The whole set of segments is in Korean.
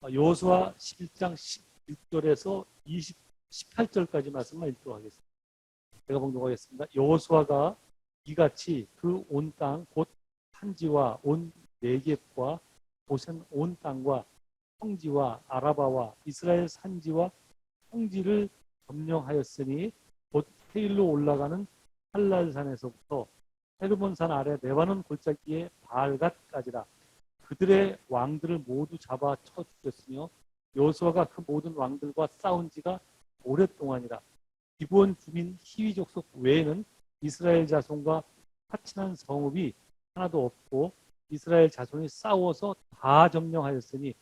여호수아 11장 11절에서 18절까지 말씀만 읽도록 하겠습니다. 제가 봉독하겠습니다. 여호수아가 이같이 그 온 땅 곧 산지와 온 네겝과 고센 온 땅과 평지와 아라바와 이스라엘 산지와 평지를 점령하였으니 곧 헤일로 올라가는 할랄산에서부터 헤르몬산 아래 레바논 골짜기의 바알갓까지라. 그들의 왕들을 모두 잡아 쳐 죽였으며 여호수아가 그 모든 왕들과 싸운 지가 오랫동안이라. 기브온 주민 히위 족속 외에는 이스라엘 자손과 파친한 성읍이 하나도 없고 이스라엘 자손이 싸워서 다 점령하였으니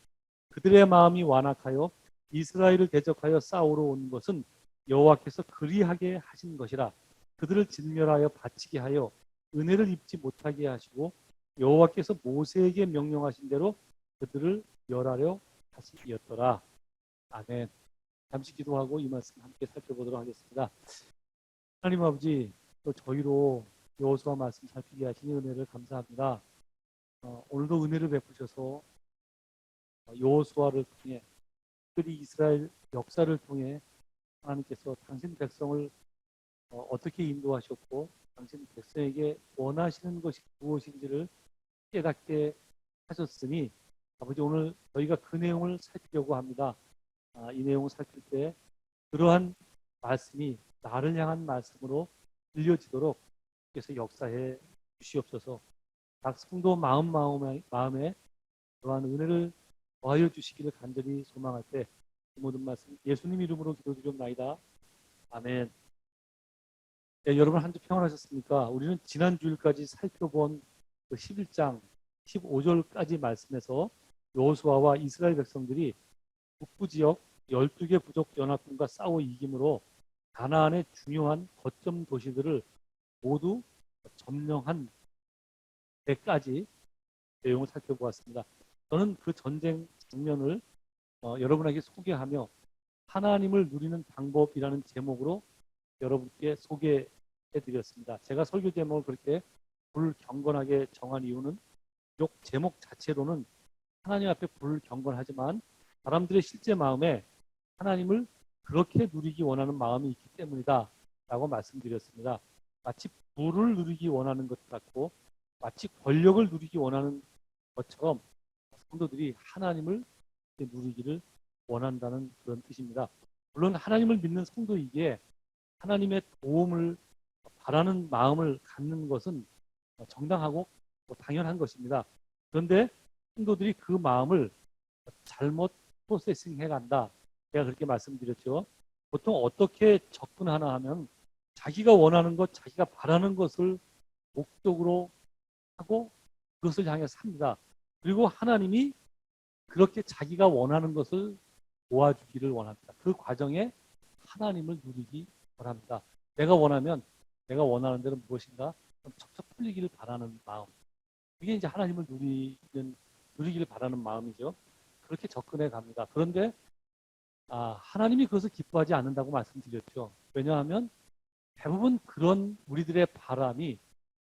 그들의 마음이 완악하여 이스라엘을 대적하여 싸우러 온 것은 여호와께서 그리하게 하신 것이라. 그들을 진멸하여 바치게 하여 은혜를 입지 못하게 하시고 여호와께서 모세에게 명령하신 대로 그들을 멸하려 하심이었더라. 아멘. 잠시 기도하고 이 말씀 함께 살펴보도록 하겠습니다. 하나님 아버지, 또 저희로 여호수아 말씀 살피게 하시니 은혜를 감사합니다. 오늘도 은혜를 베푸셔서 여호수아를 통해 특별히 이스라엘 역사를 통해 하나님께서 당신 백성을 어떻게 인도하셨고 당신 백성에게 원하시는 것이 무엇인지를 깨닫게 하셨으니 아버지, 오늘 저희가 그 내용을 살피려고 합니다. 이 내용을 살필 때 그러한 말씀이 나를 향한 말씀으로 들려지도록 그래서 역사해 주시옵소서. 각 성도 마음에 그러한 은혜를 더하여 주시기를 간절히 소망할 때 모든 말씀 예수님 이름으로 기도드리옵나이다. 아멘. 네, 여러분 한 주 평안하셨습니까? 우리는 지난 주일까지 살펴본 그 11장 15절까지 말씀에서 여호수아와 이스라엘 백성들이 북부 지역 12개 부족 연합군과 싸워 이김으로 가나안의 중요한 거점 도시들을 모두 점령한 데까지 내용을 살펴보았습니다. 저는 그 전쟁 장면을 여러분에게 소개하며 하나님을 누리는 방법이라는 제목으로 여러분께 소개해드렸습니다. 제가 설교 제목을 그렇게 불경건하게 정한 이유는 비록 제목 자체로는 하나님 앞에 불경건하지만 사람들의 실제 마음에 하나님을 그렇게 누리기 원하는 마음이 있기 때문이다 라고 말씀드렸습니다. 마치 부를 누리기 원하는 것 같고 마치 권력을 누리기 원하는 것처럼 성도들이 하나님을 누리기를 원한다는 그런 뜻입니다. 물론 하나님을 믿는 성도이기에 하나님의 도움을 바라는 마음을 갖는 것은 정당하고 당연한 것입니다. 그런데 성도들이 그 마음을 잘못 프로세싱 해간다. 제가 그렇게 말씀드렸죠. 보통 어떻게 접근하나 하면 자기가 원하는 것, 자기가 바라는 것을 목적으로 하고 그것을 향해 삽니다. 그리고 하나님이 그렇게 자기가 원하는 것을 도와주기를 원합니다. 그 과정에 하나님을 누리기 원합니다. 내가 원하면 내가 원하는 대로 무엇인가 좀 척척 풀리기를 바라는 마음. 이게 이제 하나님을 누리기를 바라는 마음이죠. 그렇게 접근해 갑니다. 그런데 하나님이 그것을 기뻐하지 않는다고 말씀드렸죠. 왜냐하면 대부분 그런 우리들의 바람이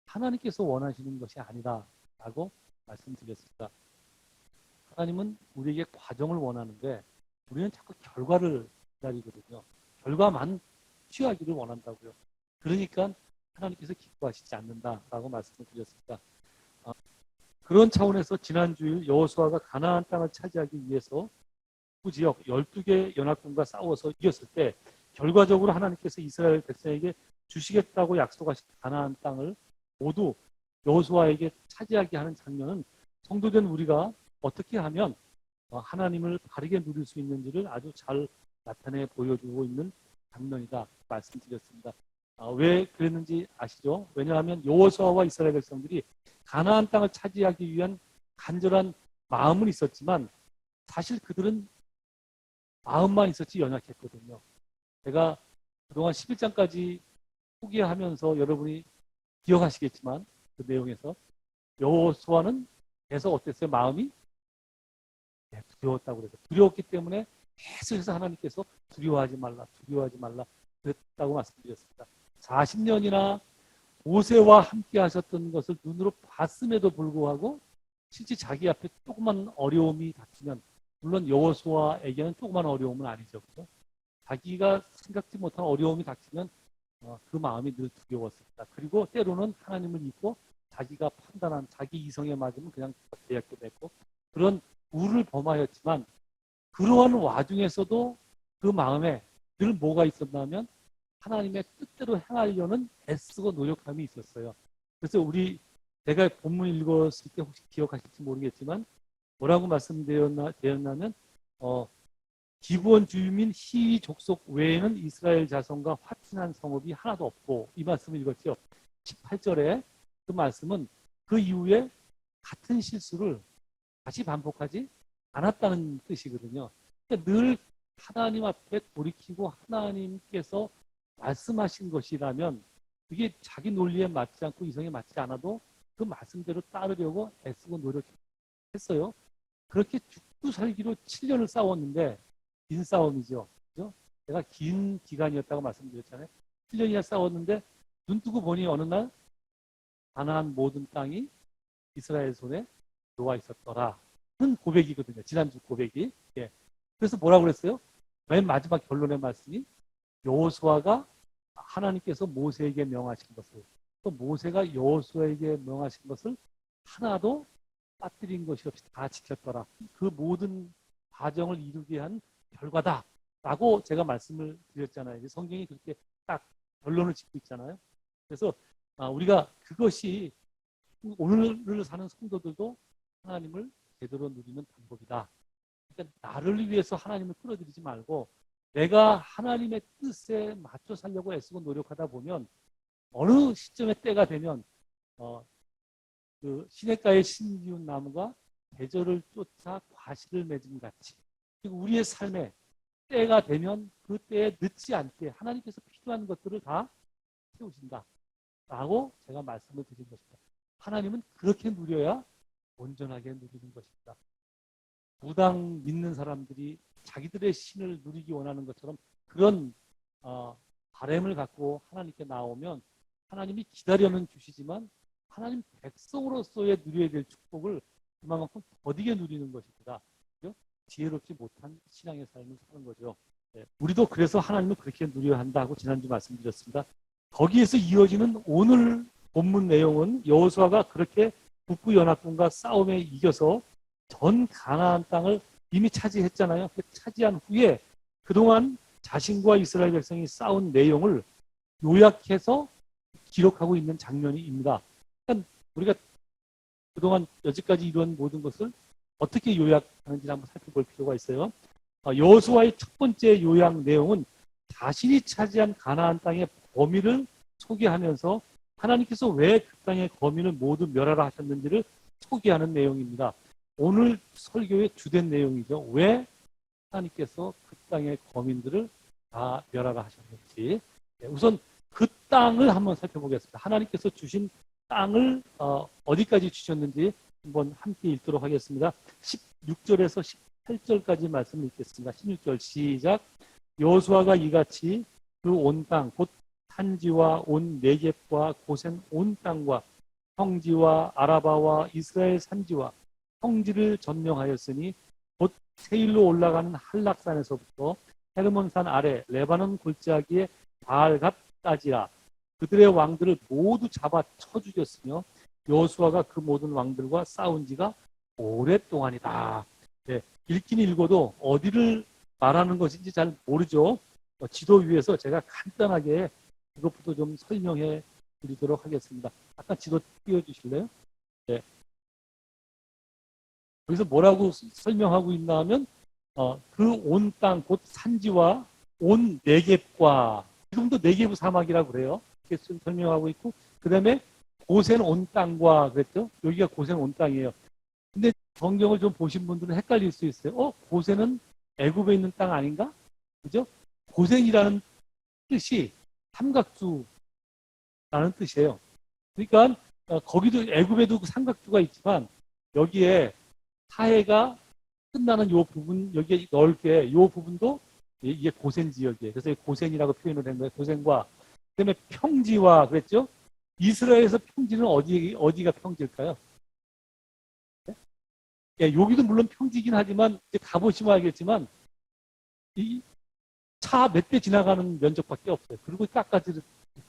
하나님께서 원하시는 것이 아니다라고 말씀드렸습니다. 하나님은 우리에게 과정을 원하는데 우리는 자꾸 결과를 기다리거든요. 결과만 취하기를 원한다고요. 그러니까 하나님께서 기뻐하시지 않는다라고 말씀을 드렸습니다. 그런 차원에서 지난주일 여호수아가 가나안 땅을 차지하기 위해서 그 지역 12개 연합군과 싸워서 이겼을 때 결과적으로 하나님께서 이스라엘 백성에게 주시겠다고 약속하신 가나안 땅을 모두 여호수아에게 차지하게 하는 장면은 성도된 우리가 어떻게 하면 하나님을 바르게 누릴 수 있는지를 아주 잘 나타내 보여주고 있는 장면이다 말씀드렸습니다. 왜 그랬는지 아시죠? 왜냐하면 여호수아와 이스라엘 백성들이 가나안 땅을 차지하기 위한 간절한 마음은 있었지만 사실 그들은 마음만 있었지 연약했거든요. 제가 그동안 11장까지 소개하면서 여러분이 기억하시겠지만 그 내용에서 여호수아는 계속 어땠어요? 마음이 두려웠다고 그래서 두려웠기 때문에 계속해서 하나님께서 두려워하지 말라 그랬다고 말씀드렸습니다. 40년이나 모세와 함께 하셨던 것을 눈으로 봤음에도 불구하고 실제 자기 앞에 조그만 어려움이 닥치면 물론 여호수아에게는 조그만 어려움은 아니죠. 그렇죠? 자기가 생각지 못한 어려움이 닥치면 그 마음이 늘 두려웠습니다. 그리고 때로는 하나님을 잊고 자기가 판단한 자기 이성에 맞으면 그냥 대학교 맺고 그런 우를 범하였지만 그러한 와중에서도 그 마음에 늘 뭐가 있었냐면 하나님의 뜻대로 행하려는 애쓰고 노력함이 있었어요. 그래서 제가 본문 읽었을 때 혹시 기억하실지 모르겠지만 뭐라고 말씀드렸냐면 기브온 주민 히위 족속 외에는 이스라엘 자손과 화친한 성읍이 하나도 없고 이 말씀을 읽었죠. 18절에 그 말씀은 그 이후에 같은 실수를 다시 반복하지 않았다는 뜻이거든요. 그러니까 늘 하나님 앞에 돌이키고 하나님께서 말씀하신 것이라면 그게 자기 논리에 맞지 않고 이성에 맞지 않아도 그 말씀대로 따르려고 애쓰고 노력했어요. 그렇게 죽고 살기로 7년을 싸웠는데 긴 싸움이죠. 그죠? 제가 긴 기간이었다고 말씀드렸잖아요. 7년이나 싸웠는데 눈 뜨고 보니 어느 날 가나안 모든 땅이 이스라엘 손에 놓아 있었더라. 는 고백이거든요. 지난주 고백이. 예. 그래서 뭐라고 그랬어요? 맨 마지막 결론의 말씀이 여호수아가 하나님께서 모세에게 명하신 것을 또 모세가 여호수아에게 명하신 것을 하나도 빠뜨린 것이 없이 다 지켰더라. 그 모든 과정을 이루게 한 결과다라고 제가 말씀을 드렸잖아요. 성경이 그렇게 딱 결론을 짓고 있잖아요. 그래서 우리가 그것이 오늘을 사는 성도들도 하나님을 제대로 누리는 방법이다. 그러니까 나를 위해서 하나님을 끌어들이지 말고 내가 하나님의 뜻에 맞춰 살려고 애쓰고 노력하다 보면 어느 시점의 때가 되면 그 시냇가에 심기운 나무가 계절을 쫓아 과실을 맺음 같이 그리고 우리의 삶에 때가 되면 그 때에 늦지 않게 하나님께서 필요한 것들을 다 채우신다 라고 제가 말씀을 드린 것입니다. 하나님은 그렇게 누려야 온전하게 누리는 것입니다. 무당 믿는 사람들이 자기들의 신을 누리기 원하는 것처럼 그런 바람을 갖고 하나님께 나오면 하나님이 기다려는 주시지만 하나님 백성으로서의 누려야 될 축복을 그만큼 더디게 누리는 것입니다. 그렇죠? 지혜롭지 못한 신앙의 삶을 사는 거죠. 네. 우리도 그래서 하나님을 그렇게 누려야 한다고 지난주 말씀드렸습니다. 거기에서 이어지는 오늘 본문 내용은 여호수아가 그렇게 북부연합군과 싸움에 이겨서 전 가나안 땅을 이미 차지했잖아요. 차지한 후에 그동안 자신과 이스라엘 백성이 싸운 내용을 요약해서 기록하고 있는 장면입니다. 그러니까 우리가 그동안 여지까지 이루어진 모든 것을 어떻게 요약하는지 한번 살펴볼 필요가 있어요. 여호수아의 첫 번째 요약 내용은 자신이 차지한 가나안 땅의 범위를 소개하면서 하나님께서 왜 그 땅의 거민을 모두 멸하라 하셨는지를 소개하는 내용입니다. 오늘 설교의 주된 내용이죠. 왜 하나님께서 그 땅의 거민들을 다 멸하라 하셨는지. 우선 그 땅을 한번 살펴보겠습니다. 하나님께서 주신 땅을 어디까지 주셨는지 한번 함께 읽도록 하겠습니다. 16절에서 18절까지 말씀을 읽겠습니다. 16절 시작. 여호수아가 이같이 그 온 땅 곧 산지와 온 네겝과 고센 온 땅과 평지와 아라바와 이스라엘 산지와 평지를 점령하였으니 곧 세일로 올라가는 한락산에서부터 헤르몬산 아래 레바논 골짜기의 바알갓까지라 그들의 왕들을 모두 잡아 쳐 죽였으며 여호수아가 그 모든 왕들과 싸운 지가 오랫동안이다. 네, 읽긴 읽어도 어디를 말하는 것인지 잘 모르죠. 지도 위에서 제가 간단하게 그것부터 좀 설명해 드리도록 하겠습니다. 아까 지도 띄워주실래요? 네. 여기서 뭐라고 설명하고 있나 하면 그 온 땅 곧 산지와 온 네겝과 지금도 네겝 사막이라고 그래요. 이렇게 설명하고 있고 그 다음에 고센 온 땅과 그랬죠. 여기가 고센 온 땅이에요. 근데 성경을 좀 보신 분들은 헷갈릴 수 있어요. 고센은 애굽에 있는 땅 아닌가? 그죠? 고센이라는 뜻이 삼각주라는 뜻이에요. 그러니까 거기도 애굽에도 삼각주가 있지만 여기에 사해가 끝나는 요 부분 여기에 넓게 요 부분도 이게 고센 지역이에요. 그래서 고센이라고 표현을 한 거예요. 고센과 그다음에 평지와 그랬죠. 이스라엘에서 평지는 어디가 평지일까요? 예, 여기도 물론 평지긴 하지만 이제 가보시면 알겠지만 이 차 몇 대 지나가는 면적밖에 없어요. 그리고 깎아지듯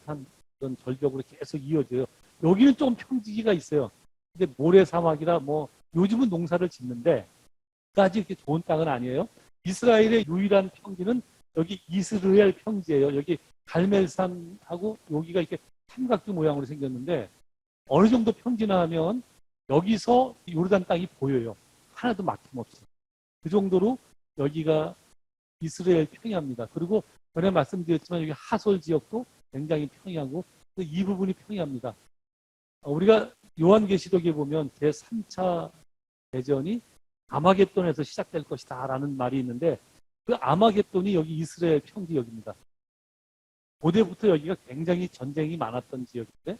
한 그런 절벽으로 계속 이어져요. 여기는 좀 평지기가 있어요. 근데 모래 사막이라 뭐 요즘은 농사를 짓는데 까지 이렇게 좋은 땅은 아니에요. 이스라엘의 유일한 평지는 여기 이스라엘 평지예요. 여기 갈멜산하고 여기가 이렇게 삼각대 모양으로 생겼는데 어느 정도 평지나 하면 여기서 요르단 땅이 보여요. 하나도 막힘없이. 그 정도로 여기가 이스라엘 평야입니다. 그리고 전에 말씀드렸지만 여기 하솔 지역도 굉장히 평야고 이 부분이 평야입니다. 우리가 요한계시록에 보면 제3차 대전이 아마겟돈에서 시작될 것이다 라는 말이 있는데 그 아마겟돈이 여기 이스라엘 평지역입니다. 고대부터 여기가 굉장히 전쟁이 많았던 지역인데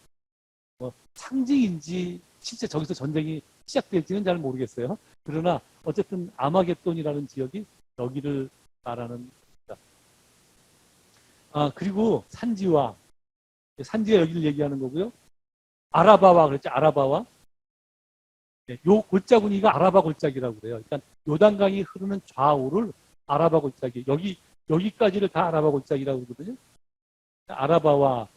뭐 상징인지 실제 저기서 전쟁이 시작될지는 잘 모르겠어요. 그러나 어쨌든 아마겟돈이라는 지역이 여기를 말하는 겁니다. 그리고 산지가 여기를 얘기하는 거고요. 아라바와 그랬죠. 아라바와 요 골짜구니가 아라바 골짜기라고 그래요. 그러니까 요단강이 흐르는 좌우를 아라바 골짜기 여기까지를 다 아라바 골짜기라고 그러거든요. 아라바와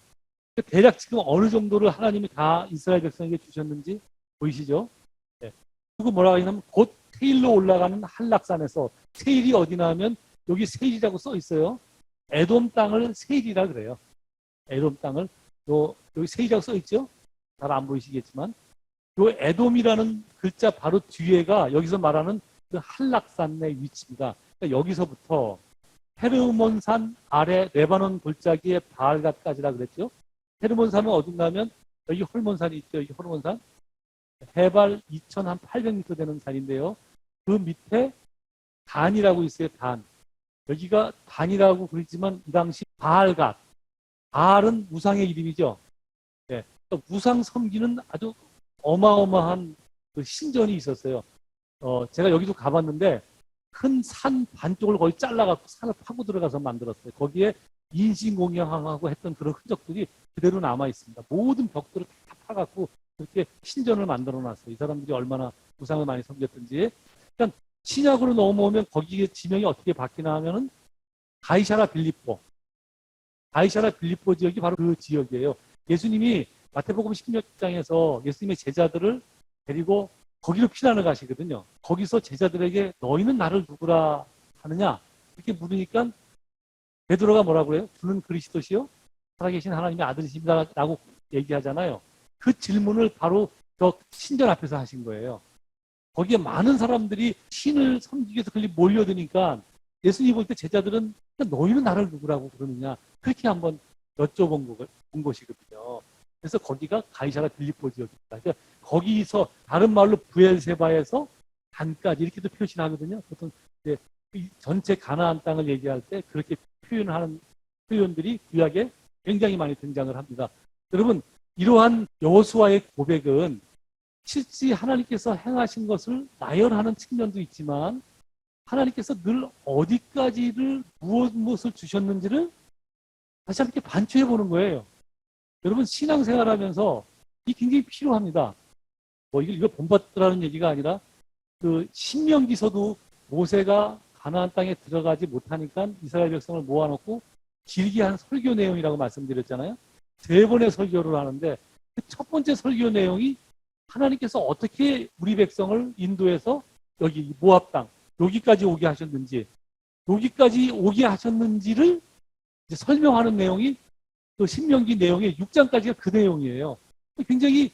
대략 지금 어느 정도를 하나님이 다 이스라엘 백성에게 주셨는지 보이시죠? 네. 그리고 뭐라고 하냐면 곧 세일로 올라가는 한락산에서 세일이 어디나 하면 여기 세일이라고 써 있어요. 에돔 땅을 세일이라 그래요. 에돔 땅을 여기 세일이라고 써 있죠? 잘 안 보이시겠지만 요 에돔이라는 글자 바로 뒤에가 여기서 말하는 그 한락산의 위치입니다. 그러니까 여기서부터 헤르몬산 아래 레바논 골짜기의 바알갓까지라 그랬죠. 헤르몬산은 어딘가 하면 여기 헐몬산이 있죠. 여기 헐몬산 해발 2,800m 되는 산인데요. 그 밑에 단이라고 있어요. 단. 여기가 단이라고 그러지만 이 당시 바알갓. 바알은 우상의 이름이죠. 네. 그러니까 우상 섬기는 아주 어마어마한 그 신전이 있었어요. 제가 여기도 가봤는데 큰 산 반쪽을 거의 잘라갖고 산을 파고 들어가서 만들었어요. 거기에 인신공양하고 했던 그런 흔적들이 그대로 남아 있습니다. 모든 벽들을 다 파갖고 그렇게 신전을 만들어 놨어요. 이 사람들이 얼마나 우상을 많이 섬겼던지. 그러니까 신약으로 넘어오면 거기에 지명이 어떻게 바뀌나 하면은 가이사라 빌립보 지역이 바로 그 지역이에요. 예수님이 마태복음 16장에서 예수님의 제자들을 데리고 거기로 피난을 가시거든요. 거기서 제자들에게 너희는 나를 누구라 하느냐 이렇게 물으니까 베드로가 뭐라고 그래요? 주는 그리스도시요 살아계신 하나님의 아들이십니다 라고 얘기하잖아요. 그 질문을 바로 저 신전 앞에서 하신 거예요. 거기에 많은 사람들이 신을 섬기기 위해서 거기 몰려드니까 예수님 볼 때 제자들은 너희는 나를 누구라고 그러느냐 그렇게 한번 여쭤본 것이거든요. 그래서 거기가 가이사라 빌립보 지역입니다. 그러니까 거기서 다른 말로 부엘세바에서 단까지 이렇게도 표시를 하거든요. 보통 이제 전체 가나안 땅을 얘기할 때 그렇게 표현하는 표현들이 구약에 굉장히 많이 등장을 합니다. 여러분 이러한 여호수아의 고백은 실제 하나님께서 행하신 것을 나열하는 측면도 있지만 하나님께서 늘 어디까지를 무엇을 주셨는지를 다시 한번 이렇게 반추해 보는 거예요. 여러분 신앙생활 하면서 이 굉장히 필요합니다. 뭐 이거 본받으라는 얘기가 아니라 그 신명기서도 모세가 가나안 땅에 들어가지 못하니까 이스라엘 백성을 모아놓고 길게 한 설교 내용이라고 말씀드렸잖아요. 3번의 설교를 하는데 그 첫 번째 설교 내용이 하나님께서 어떻게 우리 백성을 인도해서 여기 모압 땅 여기까지 오게 하셨는지 여기까지 오게 하셨는지를 이제 설명하는 내용이 그 신명기 내용의 6장까지가 그 내용이에요. 굉장히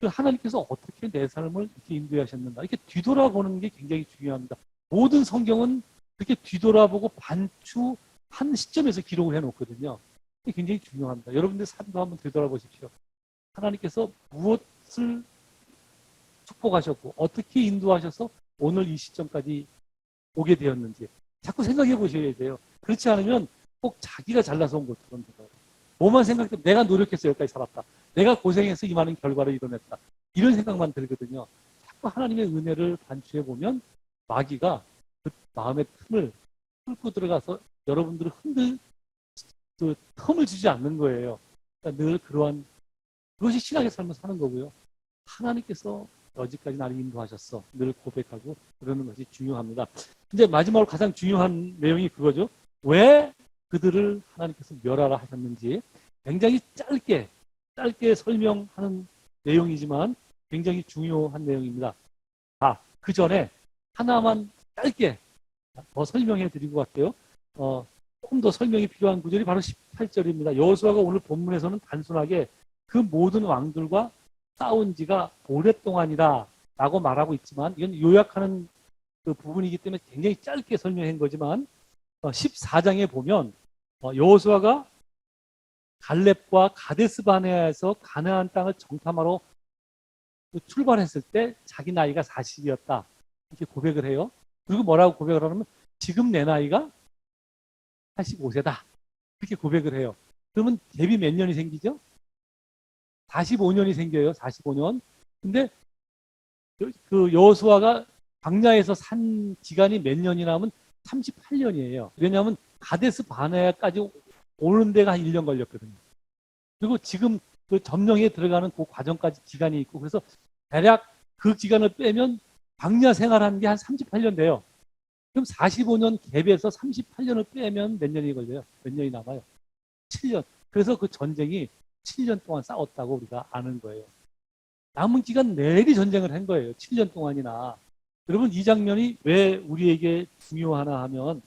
하나님께서 어떻게 내 삶을 이렇게 인도하셨는가 이렇게 뒤돌아보는 게 굉장히 중요합니다. 모든 성경은 그렇게 뒤돌아보고 반추한 시점에서 기록을 해놓거든요. 이게 굉장히 중요합니다. 여러분들 삶도 한번 되돌아보십시오. 하나님께서 무엇을 축복하셨고 어떻게 인도하셔서 오늘 이 시점까지 오게 되었는지 자꾸 생각해 보셔야 돼요. 그렇지 않으면 꼭 자기가 잘나서 온 것처럼 돼요. 뭐만 생각해도 내가 노력해서 여기까지 살았다. 내가 고생해서 이 많은 결과를 이뤄냈다. 이런 생각만 들거든요. 자꾸 하나님의 은혜를 반추해 보면 마귀가 그 마음의 틈을 뚫고 들어가서 여러분들을 그 틈을 주지 않는 거예요. 그러니까 늘 그것이 신앙의 삶을 사는 거고요. 하나님께서 여기까지 나를 인도하셨어. 늘 고백하고 그러는 것이 중요합니다. 이제 마지막으로 가장 중요한 내용이 그거죠. 왜 그들을 하나님께서 멸하라 하셨는지 굉장히 짧게 설명하는 내용이지만 굉장히 중요한 내용입니다. 그 전에 하나만 짧게 더 설명해 드리고 갈게요. 조금 더 설명이 필요한 구절이 바로 18절입니다. 여호수아가 오늘 본문에서는 단순하게 그 모든 왕들과 싸운 지가 오랫동안이다 라고 말하고 있지만 이건 요약하는 그 부분이기 때문에 굉장히 짧게 설명한 거지만 14장에 보면 여호수아가 갈렙과 가데스 바네아에서 가나안 땅을 정탐하러 출발했을 때 자기 나이가 40이었다. 이렇게 고백을 해요. 그리고 뭐라고 고백을 하냐면 지금 내 나이가 85세다. 그렇게 고백을 해요. 그러면 갭이 몇 년이 생기죠? 45년이 생겨요. 45년. 근데 그 여호수아가 광야에서 산 기간이 몇 년이나 하면 38년이에요. 왜냐하면 가데스 바네아까지 오는 데가 한 1년 걸렸거든요. 그리고 지금 그 점령에 들어가는 그 과정까지 기간이 있고 그래서 대략 그 기간을 빼면 광야 생활하는 게 한 38년 돼요. 그럼 45년 갭에서 38년을 빼면 몇 년이 걸려요? 몇 년이 남아요? 7년. 그래서 그 전쟁이 7년 동안 싸웠다고 우리가 아는 거예요. 남은 기간 내리 전쟁을 한 거예요. 7년 동안이나. 여러분 이 장면이 왜 우리에게 중요하나 하면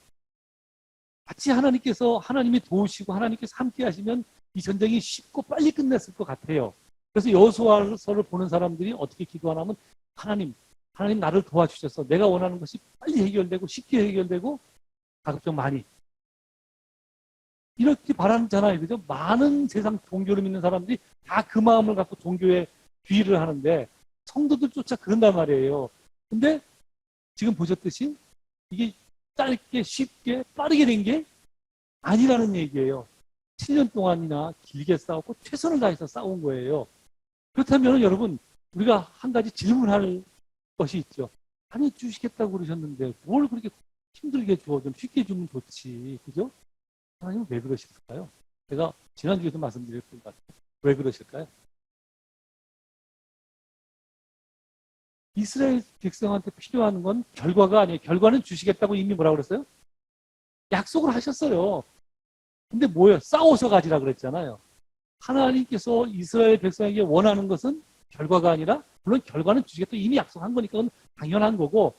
마치 하나님이 도우시고 하나님께서 함께 하시면 이 전쟁이 쉽고 빨리 끝냈을 것 같아요. 그래서 여호수아서를 보는 사람들이 어떻게 기도하냐면 하나님 나를 도와주셔서 내가 원하는 것이 빨리 해결되고 쉽게 해결되고 가급적 많이 이렇게 바라잖아요. 그죠? 많은 세상 종교를 믿는 사람들이 다 그 마음을 갖고 종교에 귀의를 하는데 성도들조차 그런단 말이에요. 근데 지금 보셨듯이 이게 짧게 쉽게 빠르게 된 게 아니라는 얘기예요. 7년 동안이나 길게 싸웠고 최선을 다해서 싸운 거예요. 그렇다면 여러분 우리가 한 가지 질문할 것이 있죠. 아니 주시겠다고 그러셨는데 뭘 그렇게 힘들게 줘? 좀 쉽게 주면 좋지. 그죠? 하나님은 왜 그러실까요? 제가 지난주에도 말씀드렸던 것 같아요. 왜 그러실까요? 이스라엘 백성한테 필요한 건 결과가 아니에요. 결과는 주시겠다고 이미 뭐라고 그랬어요? 약속을 하셨어요. 근데 뭐예요? 싸워서 가지라 그랬잖아요. 하나님께서 이스라엘 백성에게 원하는 것은 결과가 아니라 물론 결과는 주시겠다 이미 약속한 거니까 그건 당연한 거고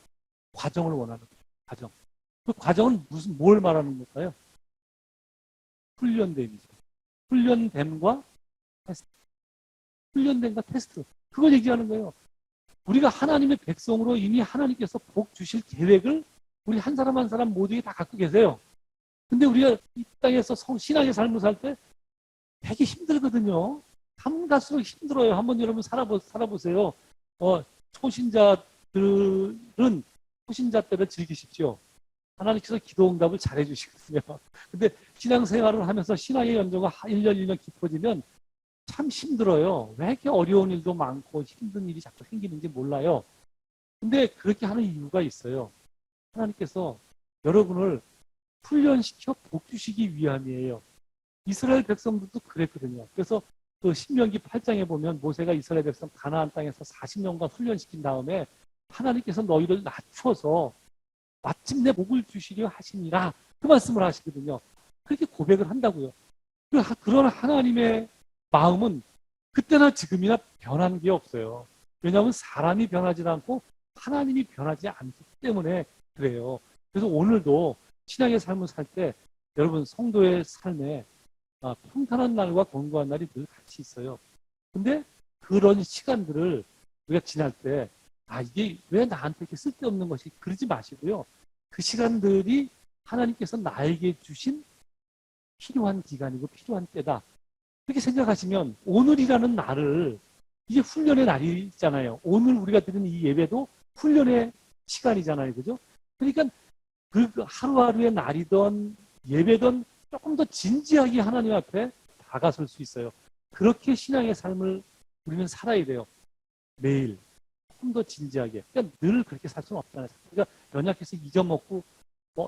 과정을 원하는 거예요. 과정. 그 과정은 뭘 말하는 걸까요? 훈련됨이죠. 훈련됨과 테스트. 훈련됨과 테스트. 그걸 얘기하는 거예요. 우리가 하나님의 백성으로 이미 하나님께서 복 주실 계획을 우리 한 사람 한 사람 모두에 다 갖고 계세요. 근데 우리가 이 땅에서 신앙의 삶을 살 때 되게 힘들거든요. 감 갈수록 힘들어요. 한번 여러분 살아보세요. 초신자들은 초신자 때를 즐기십시오. 하나님께서 기도 응답을 잘해 주시거든요. 근데 신앙생활을 하면서 신앙의 연조가 1년 1년 깊어지면 참 힘들어요. 왜 이렇게 어려운 일도 많고 힘든 일이 자꾸 생기는지 몰라요. 근데 그렇게 하는 이유가 있어요. 하나님께서 여러분을 훈련시켜 복 주시기 위함이에요. 이스라엘 백성들도 그랬거든요. 그래서 그 신명기 8장에 보면 모세가 이스라엘 백성 가나안 땅에서 40년간 훈련시킨 다음에 하나님께서 너희를 낮춰서 마침내 복을 주시려 하시니라 그 말씀을 하시거든요. 그렇게 고백을 한다고요. 그런 하나님의 마음은 그때나 지금이나 변한 게 없어요. 왜냐하면 사람이 변하지 않고 하나님이 변하지 않기 때문에 그래요. 그래서 오늘도 신앙의 삶을 살 때 여러분 성도의 삶에 평탄한 날과 권고한 날이 늘 같이 있어요. 근데 그런 시간들을 우리가 지날 때 이게 왜 나한테 이렇게 쓸데없는 것이 그러지 마시고요. 그 시간들이 하나님께서 나에게 주신 필요한 기간이고 필요한 때다. 그렇게 생각하시면 오늘이라는 날을 이게 훈련의 날이잖아요. 오늘 우리가 드리는 이 예배도 훈련의 시간이잖아요. 그죠? 그러니까 그 하루하루의 날이든 예배든 조금 더 진지하게 하나님 앞에 다가설 수 있어요. 그렇게 신앙의 삶을 우리는 살아야 돼요. 매일 조금 더 진지하게. 그러니까 늘 그렇게 살 수는 없잖아요. 우리가 연약해서 잊어먹고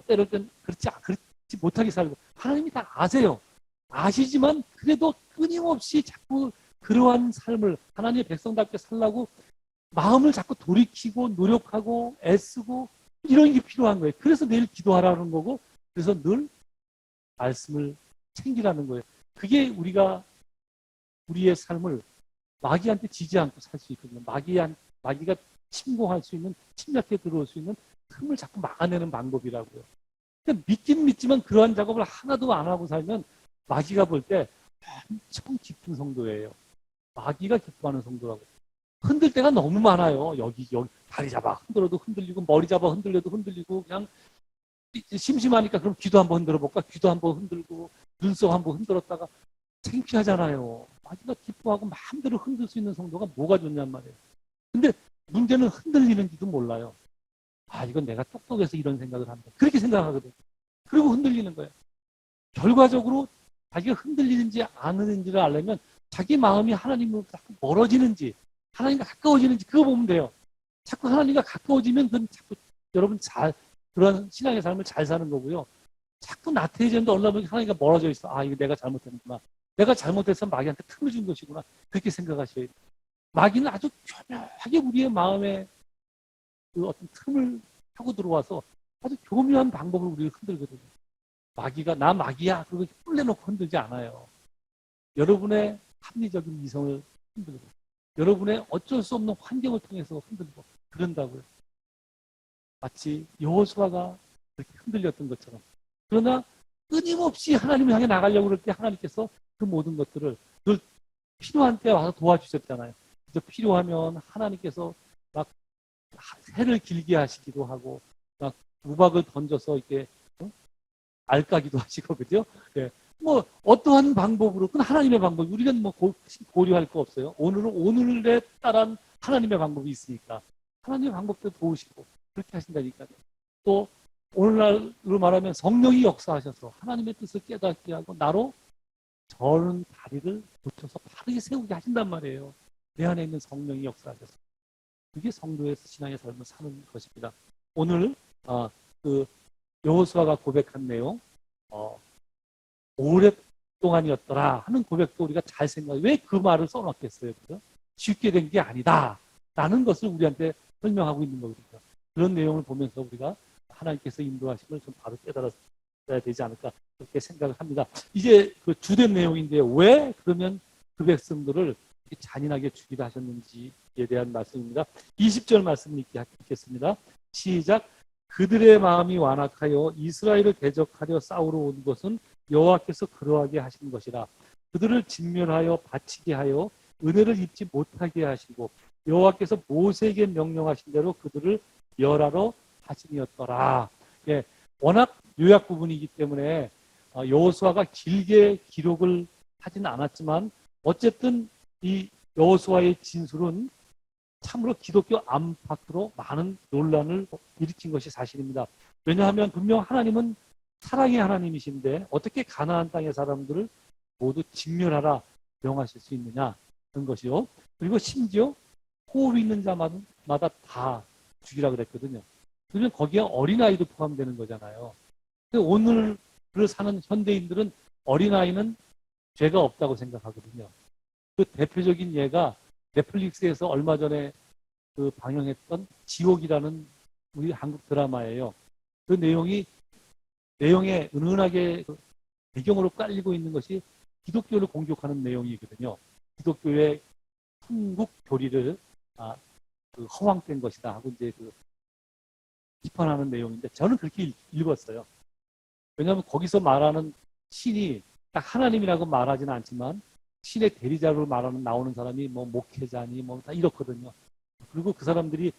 때릴 땐 그렇지 못하게 살고 하나님이 다 아세요. 아시지만 그래도 끊임없이 자꾸 그러한 삶을 하나님의 백성답게 살라고 마음을 자꾸 돌이키고 노력하고 애쓰고 이런 게 필요한 거예요. 그래서 내일 기도하라는 거고, 그래서 늘 말씀을 챙기라는 거예요. 그게 우리의 삶을 마귀한테 지지 않고 살 수 있거든요. 마귀가 침공할 수 있는, 침략해 들어올 수 있는 틈을 자꾸 막아내는 방법이라고요. 그러니까 믿긴 믿지만 그러한 작업을 하나도 안 하고 살면 마귀가 볼 때 엄청 깊은 성도예요. 마귀가 기뻐하는 성도라고. 흔들 때가 너무 많아요. 여기 다리 잡아 흔들어도 흔들리고, 머리 잡아 흔들려도 흔들리고, 그냥 심심하니까 그럼 귀도 한번 흔들어 볼까? 귀도 한번 흔들고, 눈썹 한번 흔들었다가 창피하잖아요. 마귀가 기뻐하고 마음대로 흔들 수 있는 성도가 뭐가 좋냔 말이에요. 근데 문제는 흔들리는지도 몰라요. 아, 이건 내가 똑똑해서 이런 생각을 한다. 그렇게 생각하거든요. 그리고 흔들리는 거예요. 결과적으로 자기가 흔들리는지 안 흔들리는지를 알려면 자기 마음이 하나님으로 자꾸 멀어지는지, 하나님과 가까워지는지 그거 보면 돼요. 자꾸 하나님과 가까워지면 그건 자꾸 여러분 그런 신앙의 삶을 잘 사는 거고요. 자꾸 나태해지는데 어느 날 하나님과 멀어져 있어. 아, 이거 내가 잘못했구나. 내가 잘못해서 마귀한테 틈을 준 것이구나. 그렇게 생각하셔야 돼요. 마귀는 아주 교묘하게 우리의 마음에 그 어떤 틈을 타고 들어와서 아주 교묘한 방법을 우리를 흔들거든요. 마귀가 나 마귀야 그렇게 뿔내놓고 흔들지 않아요. 여러분의 합리적인 이성을 흔들고, 여러분의 어쩔 수 없는 환경을 통해서 흔들고 그런다고요. 마치 여호수아가 그렇게 흔들렸던 것처럼. 그러나 끊임없이 하나님을 향해 나가려고 그럴 때 하나님께서 그 모든 것들을 늘 필요한 때 와서 도와주셨잖아요. 그래서 필요하면 하나님께서 막 해를 길게 하시기도 하고, 막 우박을 던져서 이렇게 알까기도 하시고, 그죠? 예. 뭐 어떠한 방법으로, 그건 하나님의 방법. 우리가 뭐 고려할 거 없어요. 오늘은 오늘에 따른 하나님의 방법이 있으니까 하나님의 방법도 도우시고 그렇게 하신다니까요. 또 오늘날로 말하면 성령이 역사하셔서 하나님의 뜻을 깨닫게 하고 나로 저는 다리를 고쳐서 바르게 세우게 하신단 말이에요. 내 안에 있는 성령이 역사하셔서. 그게 성도의 신앙의 삶을 사는 것입니다. 오늘 그 여호수아가 고백한 내용, 오랫동안이었더라 하는 고백도 우리가 잘 생각해. 왜 그 말을 써놨겠어요? 그죠? 쉽게 된 게 아니다 라는 것을 우리한테 설명하고 있는 거거든요. 그런 내용을 보면서 우리가 하나님께서 인도하심을 좀 바로 깨달아야 되지 않을까 그렇게 생각을 합니다. 이제 그 주된 내용인데 왜 그러면 그 백성들을 잔인하게 죽이려 하셨는지에 대한 말씀입니다. 20절 말씀 읽겠습니다. 시작. 그들의 마음이 완악하여 이스라엘을 대적하려 싸우러 온 것은 여호와께서 그러하게 하신 것이라. 그들을 진멸하여 바치게 하여 은혜를 입지 못하게 하시고 여호와께서 모세에게 명령하신 대로 그들을 멸하러 하심이었더라. 예, 워낙 요약 부분이기 때문에 여호수아가 길게 기록을 하지는 않았지만 어쨌든 이 여호수아의 진술은 참으로 기독교 안팎으로 많은 논란을 일으킨 것이 사실입니다. 왜냐하면 분명 하나님은 사랑의 하나님이신데 어떻게 가나안 땅의 사람들을 모두 진멸하라 명하실 수 있느냐 그런 것이요. 그리고 심지어 호흡 있는 자마다 다 죽이라 그랬거든요. 그러면 거기에 어린아이도 포함되는 거잖아요. 오늘을 사는 현대인들은 어린아이는 죄가 없다고 생각하거든요. 그 대표적인 예가 넷플릭스에서 얼마 전에 그 방영했던 지옥이라는 우리 한국 드라마예요. 그 내용에 은은하게 배경으로 깔리고 있는 것이 기독교를 공격하는 내용이거든요. 기독교의 한국 교리를 허황된 것이다 하고 이제 비판하는 내용인데 저는 그렇게 읽었어요. 왜냐하면 거기서 말하는 신이 딱 하나님이라고 말하지는 않지만 신의 대리자로 나오는 사람이 뭐 목회자니 뭐 다 이렇거든요. 그리고 그 사람들이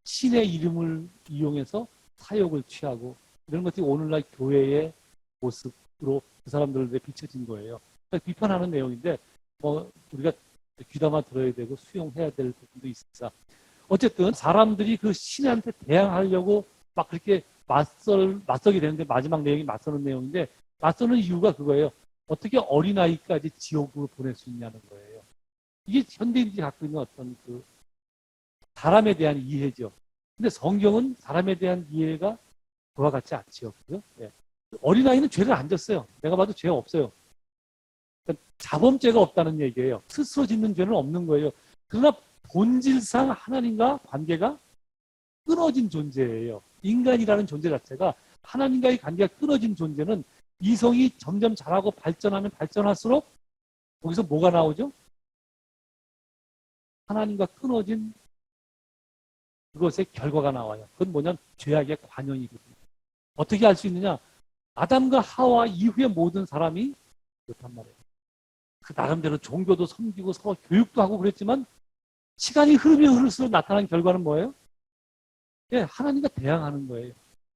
신의 이름을 이용해서 사역을 취하고 이런 것들이 오늘날 교회의 모습으로 그 사람들에 비춰진 거예요. 그러니까 비판하는 내용인데 뭐 우리가 귀담아 들어야 되고 수용해야 될 부분도 있습니다. 어쨌든 사람들이 그 신한테 대항하려고 막 그렇게 맞서게 되는데 마지막 내용이 맞서는 내용인데 맞서는 이유가 그거예요. 어떻게 어린아이까지 지옥으로 보낼 수 있냐는 거예요. 이게 현대인들이 갖고 있는 어떤 그 사람에 대한 이해죠. 근데 성경은 사람에 대한 이해가 그와 같지 않지요. 그죠? 네. 어린아이는 죄를 안 졌어요. 내가 봐도 죄가 없어요. 그러니까 자범죄가 없다는 얘기예요. 스스로 짓는 죄는 없는 거예요. 그러나 본질상 하나님과 관계가 끊어진 존재예요. 인간이라는 존재 자체가 하나님과의 관계가 끊어진 존재는 이성이 점점 자라고 발전하면 발전할수록 거기서 뭐가 나오죠? 하나님과 끊어진 그것의 결과가 나와요. 그건 뭐냐면 죄악의 관연이거든요. 어떻게 알 수 있느냐? 아담과 하와 이후의 모든 사람이 그렇단 말이에요. 그 나름대로 종교도 섬기고 서로 교육도 하고 그랬지만 시간이 흐르면 흐를수록 나타난 결과는 뭐예요? 예, 하나님과 대항하는 거예요.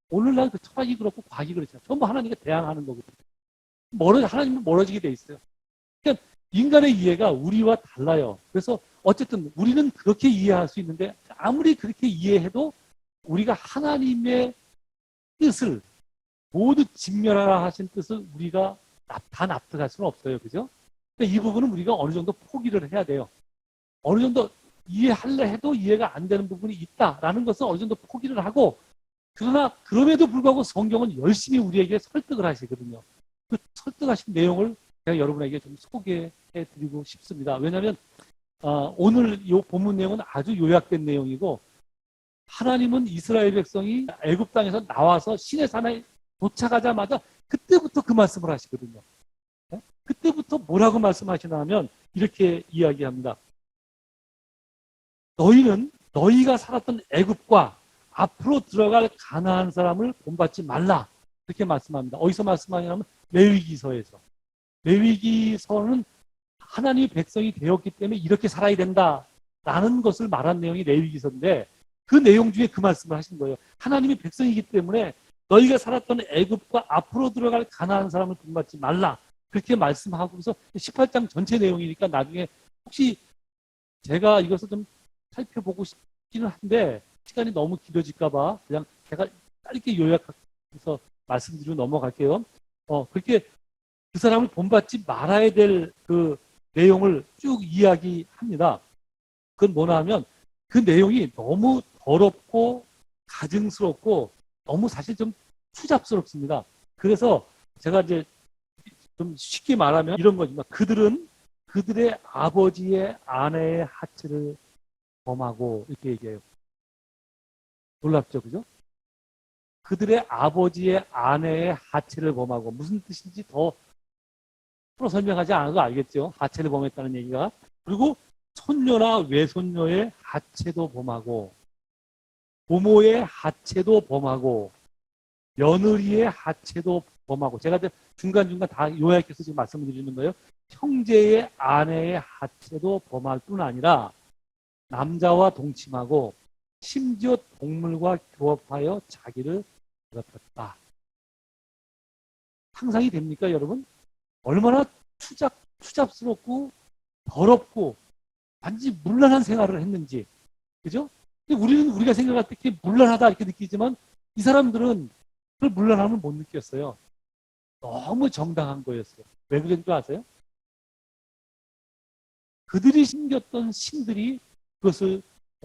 오늘날 그 철학이 그렇고 과학이 그렇잖아요. 전부 하나님과 대항하는 거거든요. 하나님은 멀어지게 돼 있어요. 그러니까 인간의 이해가 우리와 달라요. 그래서 어쨌든 우리는 그렇게 이해할 수 있는데 아무리 그렇게 이해해도 우리가 하나님의 뜻을 모두 직면하라 하신 뜻을 우리가 다 납득할 수는 없어요. 그죠? 그러니까 이 부분은 우리가 어느 정도 포기를 해야 돼요. 어느 정도 이해하려 해도 이해가 안 되는 부분이 있다라는 것은 어느 정도 포기를 하고 그러나 그럼에도 불구하고 성경은 열심히 우리에게 설득을 하시거든요. 그 설득하신 내용을 제가 여러분에게 좀 소개해 드리고 싶습니다. 왜냐하면 오늘 이 본문 내용은 아주 요약된 내용이고 하나님은 이스라엘 백성이 애굽 땅에서 나와서 시내산에 도착하자마자 그때부터 그 말씀을 하시거든요. 네? 그때부터 뭐라고 말씀하시나 하면 이렇게 이야기합니다. 너희는 너희가 살았던 애굽과 앞으로 들어갈 가나안 사람을 본받지 말라. 그렇게 말씀합니다. 어디서 말씀하냐면 레위기서에서. 레위기서는 하나님의 백성이 되었기 때문에 이렇게 살아야 된다라는 것을 말한 내용이 레위기서인데 그 내용 중에 그 말씀을 하신 거예요. 하나님의 백성이기 때문에 너희가 살았던 애굽과 앞으로 들어갈 가나안 사람을 본받지 말라. 그렇게 말씀하고서 18장 전체 내용이니까 나중에 혹시 제가 이것을 좀 살펴보고 싶기는 한데 시간이 너무 길어질까 봐 그냥 제가 짧게 요약해서 말씀드리고 넘어갈게요. 그렇게 그 사람을 본받지 말아야 될 그 내용을 쭉 이야기합니다. 그건 뭐냐 하면 그 내용이 너무 더럽고 가증스럽고 너무 사실 좀 추잡스럽습니다. 그래서 제가 이제 좀 쉽게 말하면 이런 거지만 그들은 그들의 아버지의 아내의 하체를 범하고 이렇게 얘기해요. 놀랍죠, 그죠? 그들의 아버지의 아내의 하체를 범하고 무슨 뜻인지 더 풀어 설명하지 않아도 알겠죠. 하체를 범했다는 얘기가. 그리고 손녀나 외손녀의 하체도 범하고 부모의 하체도 범하고 며느리의 하체도 범하고 제가 중간중간 다 요약해서 지금 말씀을 드리는 거예요. 형제의 아내의 하체도 범할 뿐 아니라 남자와 동침하고 심지어 동물과 교합하여 자기를 더럽혔다. 상상이 됩니까, 여러분? 얼마나 추잡스럽고 더럽고 완전히 문란한 생활을 했는지. 그죠? 우리는 우리가 생각할 때 이렇게 문란하다 이렇게 느끼지만 이 사람들은 그 문란함을 못 느꼈어요. 너무 정당한 거였어요. 왜 그런 줄 아세요? 그들이 심겼던 신들이 그것을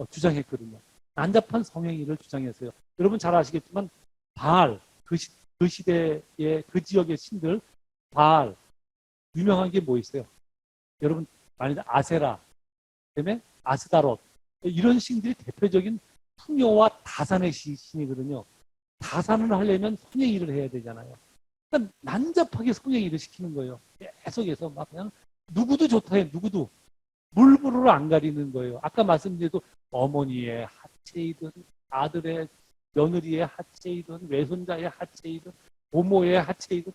주장했거든요. 난잡한 성행위를 주장했어요. 여러분 잘 아시겠지만 바알, 그 시대의 그 지역의 신들 바알, 유명한 게 뭐 있어요? 여러분 많이 아세라, 그다음에 아스다롯 이런 신들이 대표적인 풍요와 다산의 신이거든요. 다산을 하려면 성행위를 해야 되잖아요. 그러니까 난잡하게 성행위를 시키는 거예요. 계속해서 막 그냥 누구도 좋다 해, 누구도 물부를 안 가리는 거예요. 아까 말씀드려도 어머니의 하체이든 아들의 며느리의 하체이든 외손자의 하체이든 부모의 하체이든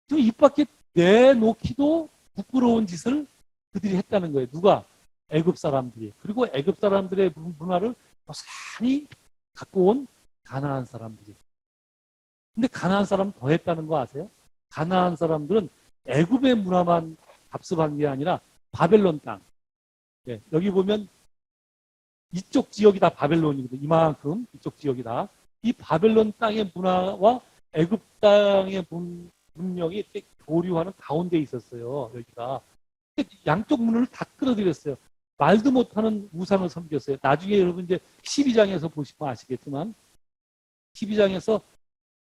좀 입 밖에 내놓기도 부끄러운 짓을 그들이 했다는 거예요. 누가? 애굽 사람들이. 그리고 애굽 사람들의 문화를 고스란히 갖고 온 가나안 사람들이. 근데 가나안 사람 더 했다는 거 아세요? 가나안 사람들은 애굽의 문화만 답습한 게 아니라 바벨론 땅. 예, 여기 보면 이쪽 지역이 다 바벨론이거든요. 이만큼 이쪽 지역이 다. 이 바벨론 땅의 문화와 애굽 땅의 문명이 이렇게 교류하는 가운데 있었어요. 여기가. 양쪽 문을 다 끌어들였어요. 말도 못하는 우상을 섬겼어요. 나중에 여러분 이제 12장에서 보시면 아시겠지만 12장에서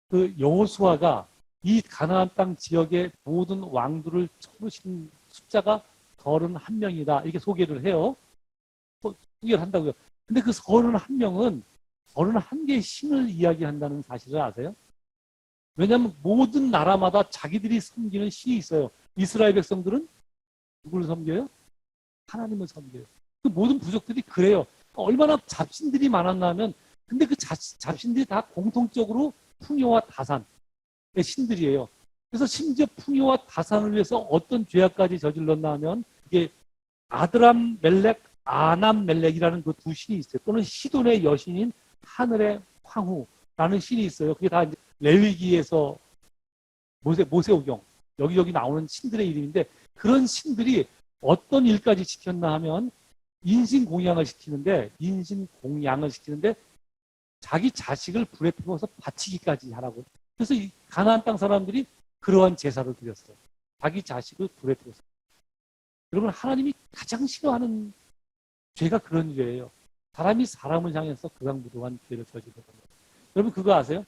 그 여호수아가 이 가나안 땅 지역의 모든 왕들을 쳐부신 숫자가 31명이다. 이렇게 소개를 해요. 해결한다고요. 근데 그 31명은 31개의 신을 이야기한다는 사실을 아세요? 왜냐하면 모든 나라마다 자기들이 섬기는 신이 있어요. 이스라엘 백성들은 누구를 섬겨요? 하나님을 섬겨요. 그 모든 부족들이 그래요. 얼마나 잡신들이 많았냐면, 근데 그 잡신들이 다 공통적으로 풍요와 다산의 신들이에요. 그래서 심지어 풍요와 다산을 위해서 어떤 죄악까지 저질렀나 하면, 이게 아드람 멜렉, 아남 멜렉이라는 그 두 신이 있어요. 또는 시돈의 여신인 하늘의 황후라는 신이 있어요. 그게 다 이제 레위기에서 모세오경 여기저기 나오는 신들의 이름인데, 그런 신들이 어떤 일까지 시켰나 하면 인신공양을 시키는데 자기 자식을 불에 태워서 바치기까지 하라고. 그래서 이 가나안 땅 사람들이 그러한 제사를 드렸어요. 자기 자식을 불에 태워서. 여러분, 하나님이 가장 싫어하는 죄가 그런 죄예요. 사람이 사람을 향해서 그강무도한 죄를 저지르는 거예요. 여러분 그거 아세요?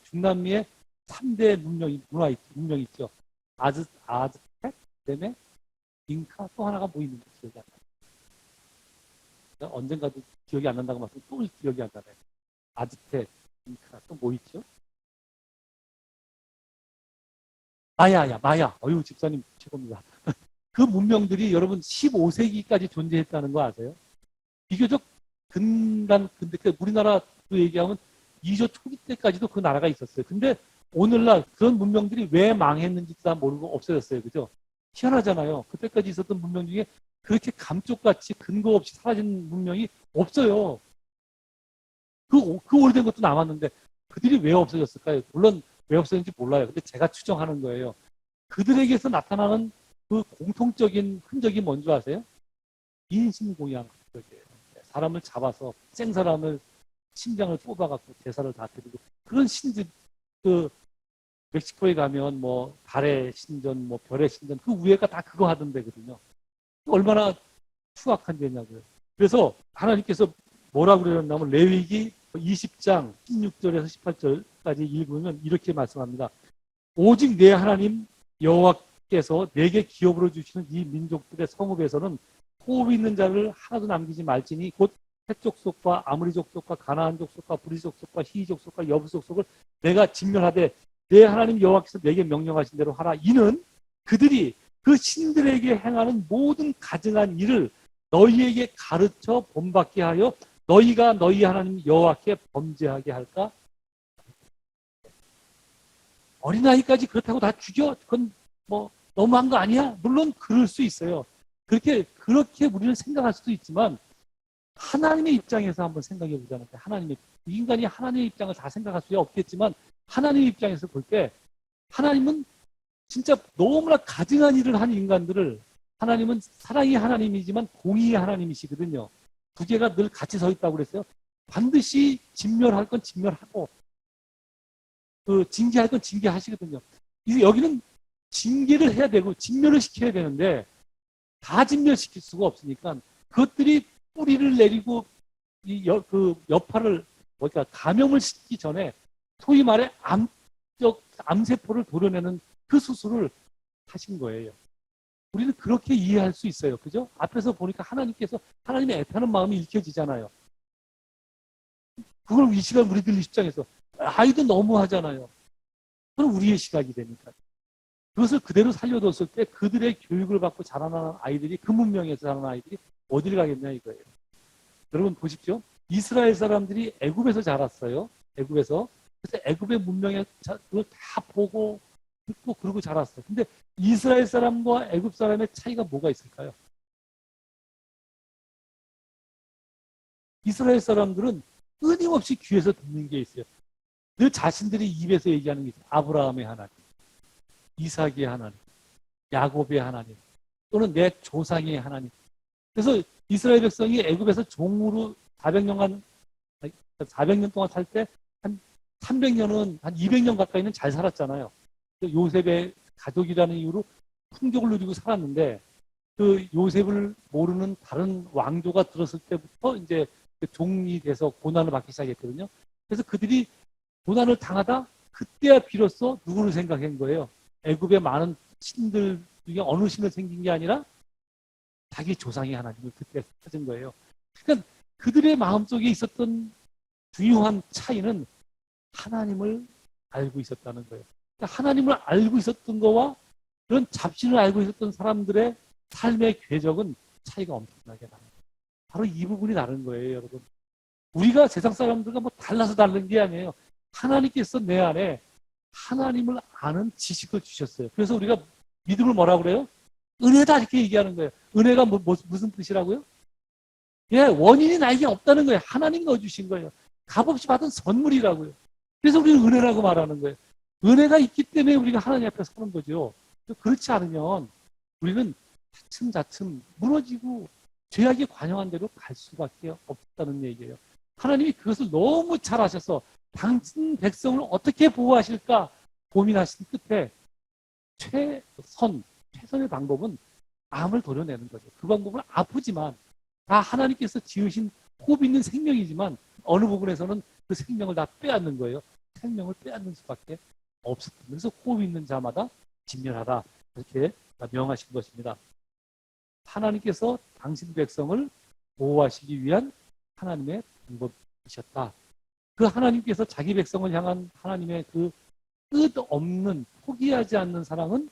중남미의 3대 문명 있죠. 아즈텍, 그다음에 잉카, 또 하나가 뭐 있는지 기억이 안 나요. 언젠가도 기억이 안 난다고 말씀, 또 기억이 안 나요. 아즈텍, 잉카, 또 뭐 있죠? 마야. 어유 집사님 최고입니다. 그 문명들이 여러분 15세기까지 존재했다는 거 아세요? 비교적 근데 우리나라 그 얘기하면 2조 초기 때까지도 그 나라가 있었어요. 근데 오늘날 그런 문명들이 왜 망했는지도 다 모르고 없어졌어요. 그죠? 희한하잖아요. 그때까지 있었던 문명 중에 그렇게 감쪽같이 근거 없이 사라진 문명이 없어요. 그 오래된 것도 남았는데 그들이 왜 없어졌을까요? 물론 왜 없어졌는지 몰라요. 근데 제가 추정하는 거예요. 그들에게서 나타나는 그 공통적인 흔적이 뭔지 아세요? 인신공양 흔적이에요. 사람을 잡아서 생사람을 심장을 뽑아갖고 제사를 다 드리고, 그런 신들, 그 멕시코에 가면 뭐 달의 신전, 뭐 별의 신전, 그 위에가 다 그거 하던 데거든요. 얼마나 추악한 죄냐고요. 그래서 하나님께서 뭐라고 그러냐면 레위기 20장 16절에서 18절까지 읽으면 이렇게 말씀합니다. 오직 내 하나님 여호와께서 내게 기업으로 주시는 이 민족들의 성읍에서는 호흡 있는 자를 하나도 남기지 말지니 곧 헷 족속과 아므리 족속과 가나안 족속과 브리 족속과 히이 족속과 여부 족속을 내가 진멸하되 내 하나님 여호와께서 내게 명령하신 대로 하라. 이는 그들이 그 신들에게 행하는 모든 가증한 일을 너희에게 가르쳐 본받게 하여 너희가 너희 하나님 여호와께 범죄하게 할까? 어린아이까지 그렇다고 다 죽여? 그건 뭐 너무한 거 아니야? 물론 그럴 수 있어요. 그렇게 우리는 생각할 수도 있지만 하나님의 입장에서 한번 생각해 보자는 거예요. 인간이 하나님의 입장을 다 생각할 수 없겠지만 하나님의 입장에서 볼 때 하나님은 진짜 너무나 가증한 일을 한 인간들을, 하나님은 사랑이 하나님이지만 공의의 하나님이시거든요. 두 개가 늘 같이 서 있다고 그랬어요. 반드시 진멸할 건 진멸하고 징계할 건 징계하시거든요. 여기는 징계를 해야 되고 진멸을 시켜야 되는데 다 진멸시킬 수가 없으니까 그것들이 뿌리를 내리고 그 여파를 감염을 시키기 전에 소위 말해 암세포를 도려내는 그 수술을 하신 거예요. 우리는 그렇게 이해할 수 있어요. 그죠? 앞에서 보니까 하나님의 애타는 마음이 읽혀지잖아요. 그걸 이 시간 우리들 입장에서 아이도 너무 하잖아요. 그건 우리의 시각이 되니까. 그것을 그대로 살려뒀을 때 그들의 교육을 받고 자라나는 아이들이, 그 문명에서 자라는 아이들이 어디를 가겠냐 이거예요. 여러분 보십시오. 이스라엘 사람들이 애굽에서 자랐어요. 애굽에서. 그래서 애굽의 문명에 그걸 다 보고 듣고 그러고 자랐어요. 근데 이스라엘 사람과 애굽 사람의 차이가 뭐가 있을까요? 이스라엘 사람들은 끊임없이 귀에서 듣는 게 있어요. 늘 자신들이 입에서 얘기하는 게 있어요. 아브라함의 하나님, 이삭의 하나님, 야곱의 하나님, 또는 내 조상의 하나님. 그래서 이스라엘 백성이 애굽에서 종으로 400년 동안 살 때 한 300년은, 한 200년 가까이는 잘 살았잖아요. 요셉의 가족이라는 이유로 풍족을 누리고 살았는데, 그 요셉을 모르는 다른 왕조가 들었을 때부터 이제 종이 돼서 고난을 받기 시작했거든요. 그래서 그들이 고난을 당하다 그때야 비로소 누구를 생각한 거예요? 애굽의 많은 신들 중에 어느 신을 생긴 게 아니라 자기 조상의 하나님을 그때 찾은 거예요. 그러니까 그들의 마음속에 있었던 중요한 차이는 하나님을 알고 있었다는 거예요. 그러니까 하나님을 알고 있었던 거와 그런 잡신을 알고 있었던 사람들의 삶의 궤적은 차이가 엄청나게 나요. 바로 이 부분이 다른 거예요, 여러분. 우리가 세상 사람들과 뭐 달라서 다른 게 아니에요. 하나님께서 내 안에 하나님을 아는 지식을 주셨어요. 그래서 우리가 믿음을 뭐라고 그래요? 은혜다 이렇게 얘기하는 거예요. 은혜가 무슨 뜻이라고요? 예, 원인이 나에게 없다는 거예요. 하나님 넣어주신 거예요. 값없이 받은 선물이라고요. 그래서 우리는 은혜라고 말하는 거예요. 은혜가 있기 때문에 우리가 하나님 앞에 서는 거죠. 그렇지 않으면 우리는 차츰차츰 무너지고 죄악에 관영한 대로 갈 수밖에 없다는 얘기예요. 하나님이 그것을 너무 잘 아셔서 당신 백성을 어떻게 보호하실까 고민하신 끝에 최선의 방법은 암을 도려내는 거죠. 그 방법은 아프지만 다 하나님께서 지으신 호흡 있는 생명이지만 어느 부분에서는 그 생명을 다 빼앗는 거예요. 생명을 빼앗는 수밖에 없었던. 그래서 호흡 있는 자마다 진멸하라 이렇게 명하신 것입니다. 하나님께서 당신 백성을 보호하시기 위한 하나님의 방법이셨다. 그 하나님께서 자기 백성을 향한 하나님의 그 끝없는 포기하지 않는 사랑은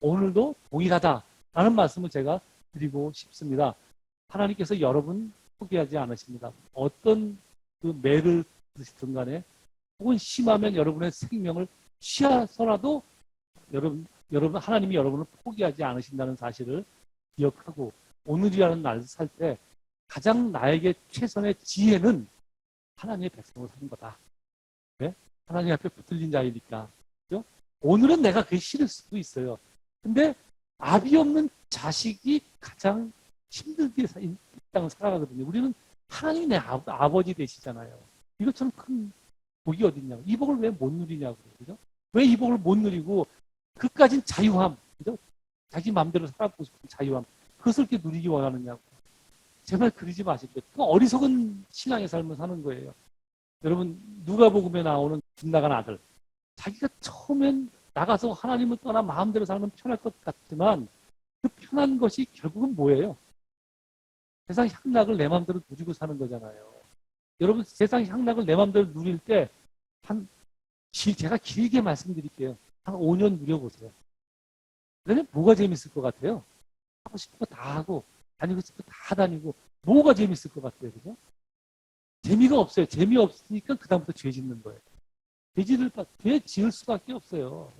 오늘도 동일하다라는 말씀을 제가 드리고 싶습니다. 하나님께서 여러분 포기하지 않으십니다. 어떤 그 매를 드시든 간에 혹은 심하면 여러분의 생명을 취하서라도 여러분 하나님이 여러분을 포기하지 않으신다는 사실을 기억하고 오늘이라는 날을 살 때 가장 나에게 최선의 지혜는 하나님의 백성을 사는 거다. 네? 하나님 앞에 붙들린 자이니까. 그렇죠? 오늘은 내가 그게 싫을 수도 있어요. 근데 아비 없는 자식이 가장 힘들게 이 땅을 살아가거든요. 우리는 하나님이 내 아버지 되시잖아요. 이것처럼 큰 복이 어딨냐고. 이 복을 왜 못 누리냐고. 그죠? 왜 이 복을 못 누리고 그까진 자유함. 그죠? 자기 마음대로 살아보고 싶은 자유함. 그것을 이렇게 누리기 원하느냐고. 제발 그러지 마십시오. 그 어리석은 신앙의 삶을 사는 거예요. 여러분 누가복음에 나오는 빗나간 아들. 자기가 처음엔 나가서 하나님을 떠나 마음대로 살면 편할 것 같지만 그 편한 것이 결국은 뭐예요? 세상 향락을 내 마음대로 누리고 사는 거잖아요. 여러분 세상 향락을 내 마음대로 누릴 때 제가 길게 말씀드릴게요. 한 5년 누려보세요. 그러면 뭐가 재밌을 것 같아요? 하고 싶은 거 다 하고 다니고 싶은 거 다 다니고 뭐가 재밌을 것 같아요? 그죠? 재미가 없어요. 재미없으니까 그 다음부터 죄 짓는 거예요. 죄 지을 수밖에 없어요.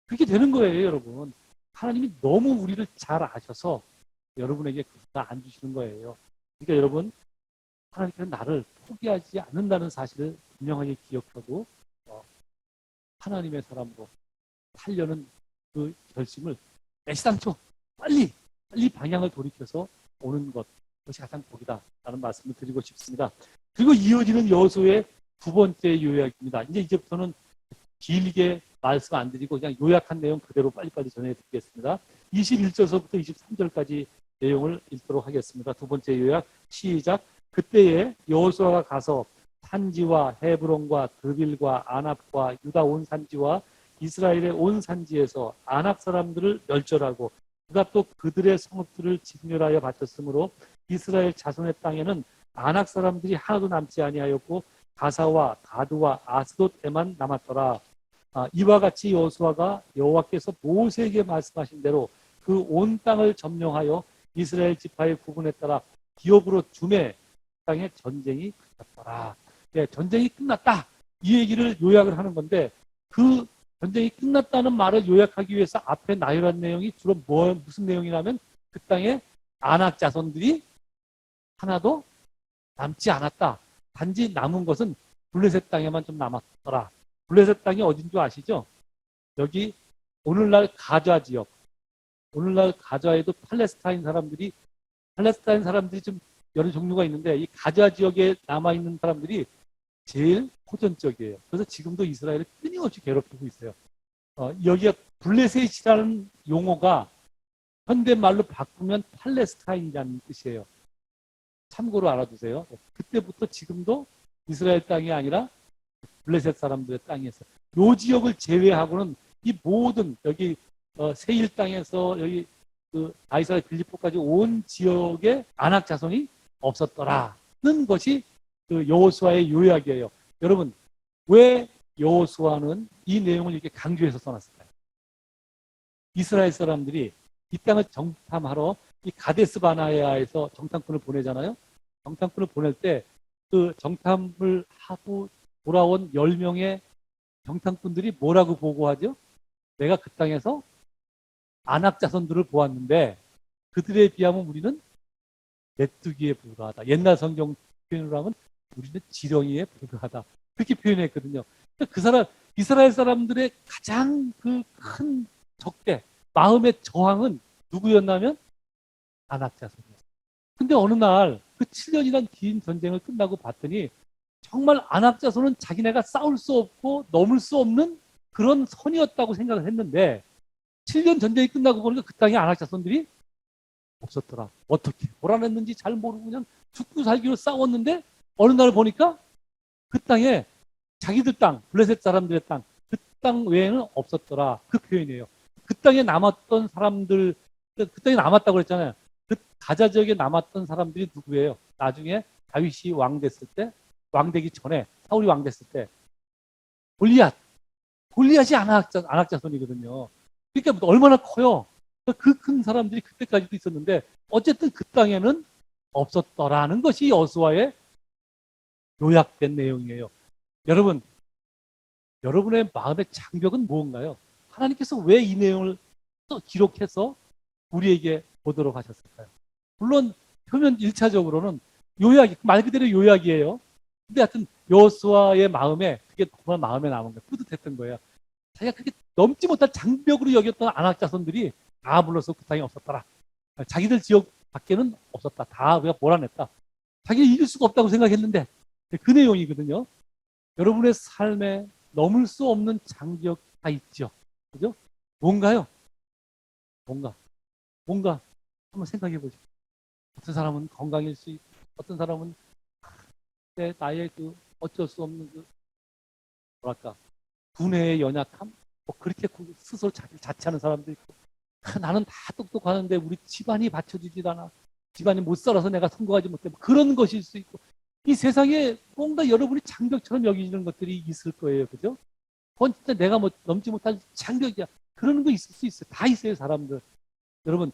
그렇게 되는 거예요, 여러분. 하나님이 너무 우리를 잘 아셔서 여러분에게 그거 안 주시는 거예요. 그러니까 여러분, 하나님께서 나를 포기하지 않는다는 사실을 분명하게 기억하고 하나님의 사람으로 살려는 그 결심을 애시당초 빨리 방향을 돌이켜서 오는 것이 가장 복이다라는 말씀을 드리고 싶습니다. 그리고 이어지는 여호수아의 두 번째 요약입니다. 이제부터는 길게 말씀 안 드리고 그냥 요약한 내용 그대로 빨리빨리 전해드리겠습니다. 21절서부터 23절까지 내용을 읽도록 하겠습니다. 두 번째 요약 시작. 그때에 여호수아가 가서 산지와 헤브론과 드빌과 아납과 유다 온 산지와 이스라엘의 온 산지에서 아낙 사람들을 멸절하고 그가 또 그들의 성읍들을 진멸하여 바쳤으므로 이스라엘 자손의 땅에는 아낙 사람들이 하나도 남지 아니하였고 가사와 가드와 아스돗에만 남았더라. 이와 같이 여호수아가 여호와께서 모세에게 말씀하신 대로 그 온 땅을 점령하여 이스라엘 지파의 구분에 따라 기업으로 주매 땅에 전쟁이 끝났더라. 네, 전쟁이 끝났다. 이 얘기를 요약을 하는 건데 그 전쟁이 끝났다는 말을 요약하기 위해서 앞에 나열한 내용이 주로 무슨 내용이냐면 그 땅에 아낙 자손들이 하나도 남지 않았다. 단지 남은 것은 블레셋 땅에만 좀 남았더라. 블레셋 땅이 어딘 줄 아시죠? 여기 오늘날 가자 지역. 오늘날 가자에도 팔레스타인 사람들이 좀 여러 종류가 있는데 이 가자 지역에 남아있는 사람들이 제일 호전적이에요. 그래서 지금도 이스라엘을 끊임없이 괴롭히고 있어요. 여기가 블레셋이라는 용어가 현대말로 바꾸면 팔레스타인이라는 뜻이에요. 참고로 알아두세요. 그때부터 지금도 이스라엘 땅이 아니라 블레셋 사람들의 땅이었어요. 이 지역을 제외하고는 이 모든 여기 세일 땅에서 여기 그 아이스라엘 빌립보까지 온 지역에 안악 자손이 없었더라는 것이 그 여호수아의 요약이에요. 여러분, 왜 여호수아는 이 내용을 이렇게 강조해서 써놨을까요? 이스라엘 사람들이 이 땅을 정탐하러 이 가데스 바네아에서 정탐꾼을 보내잖아요. 정탐꾼을 보낼 때 그 정탐을 하고 돌아온 10명의 정탐꾼들이 뭐라고 보고하죠? 내가 그 땅에서 안악 자손들을 보았는데 그들에 비하면 우리는 메뚜기에 불과하다. 옛날 성경 표현으로 하면 우리는 지렁이에 불과하다. 그렇게 표현했거든요. 그 사람, 이스라엘 사람들의 가장 그 큰 적대, 마음의 저항은 누구였냐면 안악 자손이었어요. 근데 어느 날 그 7년이란 긴 전쟁을 끝나고 봤더니 정말 안악 자손은 자기네가 싸울 수 없고 넘을 수 없는 그런 선이었다고 생각을 했는데 7년 전쟁이 끝나고 보니까 그 땅에 안악 자손들이 없었더라. 어떻게 몰아냈는지 잘 모르고 그냥 죽고 살기로 싸웠는데 어느 날 보니까 그 땅에 자기들 땅, 블레셋 사람들의 땅, 그 땅 외에는 없었더라. 그 표현이에요. 그 땅에 남았던 사람들, 그 땅에 남았다고 그랬잖아요. 그 가자 지역에 남았던 사람들이 누구예요? 나중에 다윗이 왕 됐을 때, 왕 되기 전에, 사울이 왕 됐을 때 골리앗이 안악자손이거든요. 그러니까 얼마나 커요. 그 큰 사람들이 그때까지도 있었는데 어쨌든 그 땅에는 없었더라는 것이 여호수아의 요약된 내용이에요. 여러분, 여러분의 마음의 장벽은 무엇인가요? 하나님께서 왜 이 내용을 또 기록해서 우리에게 보도록 하셨을까요? 물론 표면 1차적으로는 요약이 말 그대로 요약이에요. 근데 하여튼 여호수아의 마음에 그게 정말 마음에 남은 거예요. 뿌듯했던 거예요. 자기가 그게 넘지 못할 장벽으로 여겼던 안악 자손들이 다 불러서 그 땅에 없었더라. 자기들 지역 밖에는 없었다. 다 우리가 몰아냈다. 자기가 이길 수가 없다고 생각했는데 그 내용이거든요. 여러분의 삶에 넘을 수 없는 장벽 다 있죠. 그죠? 뭔가요? 뭔가 한번 생각해 보죠. 어떤 사람은 건강일 수 있고, 어떤 사람은 나의 그 어쩔 수 없는 그 뭐랄까 두뇌의 연약함, 뭐 그렇게 스스로 자기를 자책하는 사람도 있고, 나는 다 똑똑하는데 우리 집안이 받쳐주질 않아. 집안이 못 살아서 내가 성공하지 못해. 뭐 그런 것일 수 있고, 이 세상에 뭔가 여러분이 장벽처럼 여기는 것들이 있을 거예요, 그죠? 그건 진짜 내가 뭐 넘지 못할 장벽이야. 그러는 거 있을 수 있어요. 다 있어요, 사람들. 여러분,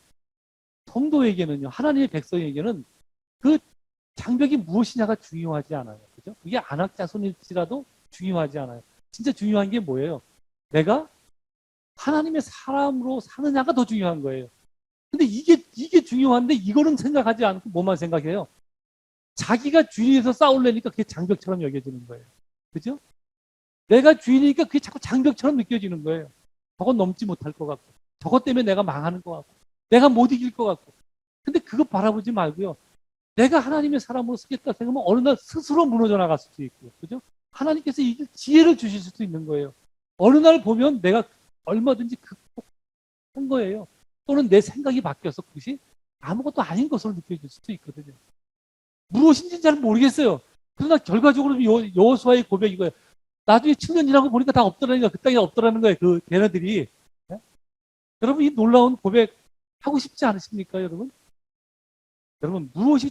성도에게는요, 하나님의 백성에게는 그 장벽이 무엇이냐가 중요하지 않아요. 그죠? 그게 안악 자손일지라도 중요하지 않아요. 진짜 중요한 게 뭐예요? 내가 하나님의 사람으로 사느냐가 더 중요한 거예요. 근데 이게 중요한데 이거는 생각하지 않고 뭐만 생각해요? 자기가 주인에서 싸우려니까 그게 장벽처럼 여겨지는 거예요. 그죠? 내가 주인이니까 그게 자꾸 장벽처럼 느껴지는 거예요. 저건 넘지 못할 것 같고, 저것 때문에 내가 망하는 것 같고, 내가 못 이길 것 같고. 근데 그거 바라보지 말고요. 내가 하나님의 사람으로 쓰겠다 생각하면 어느 날 스스로 무너져 나갈 수도 있고, 그죠? 하나님께서 이길 지혜를 주실 수도 있는 거예요. 어느 날 보면 내가 얼마든지 극복한 거예요. 또는 내 생각이 바뀌어서 그것이 아무것도 아닌 것으로 느껴질 수도 있거든요. 무엇인지 잘 모르겠어요. 그러나 결과적으로 여호수아의 고백이 이거예요. 나중에 7년 지나고 보니까 다 없더라니까 그 땅에 없더라는 거예요. 그 걔네들이. 네? 여러분 이 놀라운 고백 하고 싶지 않으십니까, 여러분? 여러분 무엇이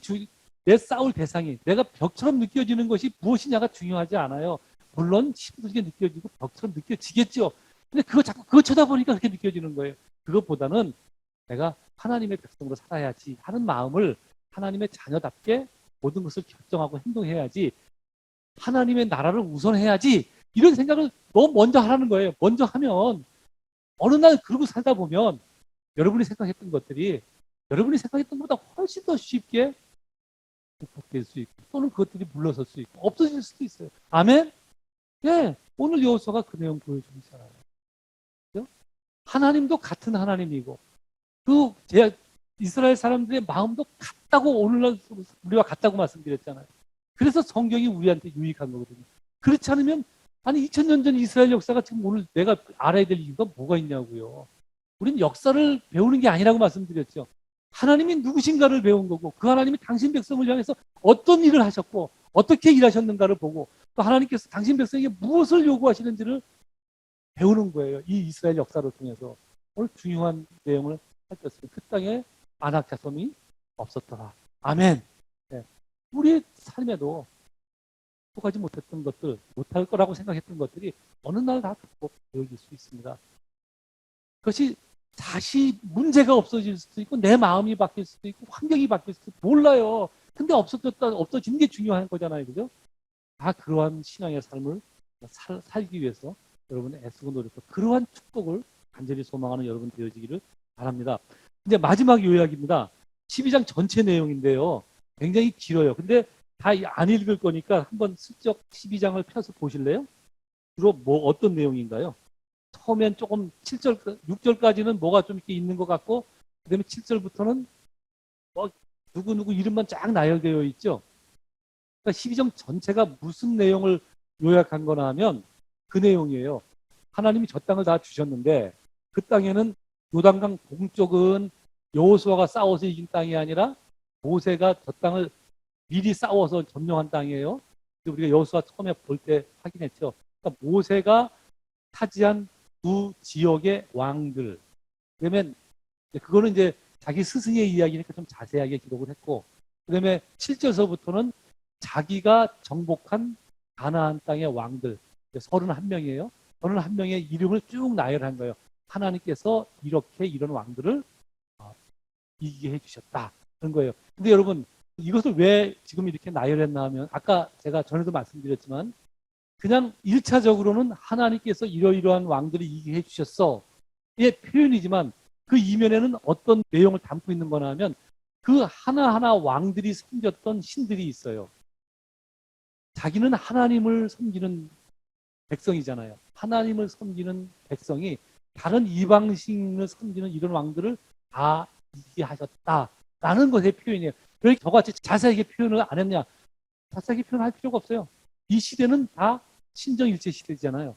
내 싸울 대상이 내가 벽처럼 느껴지는 것이 무엇이냐가 중요하지 않아요. 물론 힘들게 느껴지고 벽처럼 느껴지겠죠. 근데 그거 쳐다보니까 그렇게 느껴지는 거예요. 그것보다는 내가 하나님의 백성으로 살아야지 하는 마음을 하나님의 자녀답게 모든 것을 결정하고 행동해야지, 하나님의 나라를 우선해야지, 이런 생각을 너무 먼저 하라는 거예요. 먼저 하면 어느 날 그러고 살다 보면 여러분이 생각했던 것들이 여러분이 생각했던 것보다 훨씬 더 쉽게 극복될 수 있고, 또는 그것들이 물러설 수 있고 없어질 수도 있어요. 아멘? 예, 오늘 여호수아가 그 내용 보여주잖아요. 그렇죠? 하나님도 같은 하나님이고 이스라엘 사람들의 마음도 같다고 오늘날 우리와 같다고 말씀드렸잖아요. 그래서 성경이 우리한테 유익한 거거든요. 그렇지 않으면 아니 2000년 전 이스라엘 역사가 지금 오늘 내가 알아야 될 이유가 뭐가 있냐고요. 우리는 역사를 배우는 게 아니라고 말씀드렸죠. 하나님이 누구신가를 배운 거고, 그 하나님이 당신 백성을 향해서 어떤 일을 하셨고 어떻게 일하셨는가를 보고, 또 하나님께서 당신 백성에게 무엇을 요구하시는지를 배우는 거예요. 이 이스라엘 역사를 통해서. 오늘 중요한 내용을 살폈으니 그 땅에 안악자손이 없었더라. 아멘. 네. 우리의 삶에도 극복하지 못했던 것들, 못할 거라고 생각했던 것들이 어느 날 다 극복되어질 수 있습니다. 그것이 다시 문제가 없어질 수도 있고 내 마음이 바뀔 수도 있고 환경이 바뀔 수도 있고 몰라요. 근데 없어지는 게 중요한 거잖아요. 그죠? 다 그러한 신앙의 삶을 살기 위해서 여러분 애쓰고 노력하고 그러한 축복을 간절히 소망하는 여러분 되어지기를 바랍니다. 이제 마지막 요약입니다. 12장 전체 내용인데요. 굉장히 길어요. 근데 다 안 읽을 거니까 한번 슬쩍 12장을 펴서 보실래요? 주로 뭐 어떤 내용인가요? 처음엔 조금 7절, 6절까지는 뭐가 좀 이렇게 있는 것 같고 그 다음에 7절부터는 뭐 누구누구 이름만 쫙 나열되어 있죠. 그러니까 12장 전체가 무슨 내용을 요약한 거나 하면 그 내용이에요. 하나님이 저 땅을 다 주셨는데 그 땅에는 요단강 동쪽은 여호수아가 싸워서 이긴 땅이 아니라 모세가 저 땅을 미리 싸워서 점령한 땅이에요. 우리가 여호수아 처음에 볼 때 확인했죠. 그러니까 모세가 차지한 두 지역의 왕들. 그러면 그거는 이제 자기 스승의 이야기니까 좀 자세하게 기록을 했고, 그다음에 7절서부터는 자기가 정복한 가나안 땅의 왕들 31명이에요. 31명의 이름을 쭉 나열한 거예요. 하나님께서 이렇게 이런 왕들을 이기게 해주셨다. 그런 거예요. 근데 여러분 이것을 왜 지금 이렇게 나열했나 하면 아까 제가 전에도 말씀드렸지만 그냥 1차적으로는 하나님께서 이러이러한 왕들을 이기게 해주셨어. 의 표현이지만 그 이면에는 어떤 내용을 담고 있는 거나 하면 그 하나하나 왕들이 섬겼던 신들이 있어요. 자기는 하나님을 섬기는 백성이잖아요. 하나님을 섬기는 백성이 다른 이방신을 섬기는 이런 왕들을 다 이기게 하셨다라는 것의 표현이에요. 왜 저같이 자세하게 표현을 안 했냐? 자세하게 표현할 필요가 없어요. 이 시대는 다 신정일체 시대잖아요.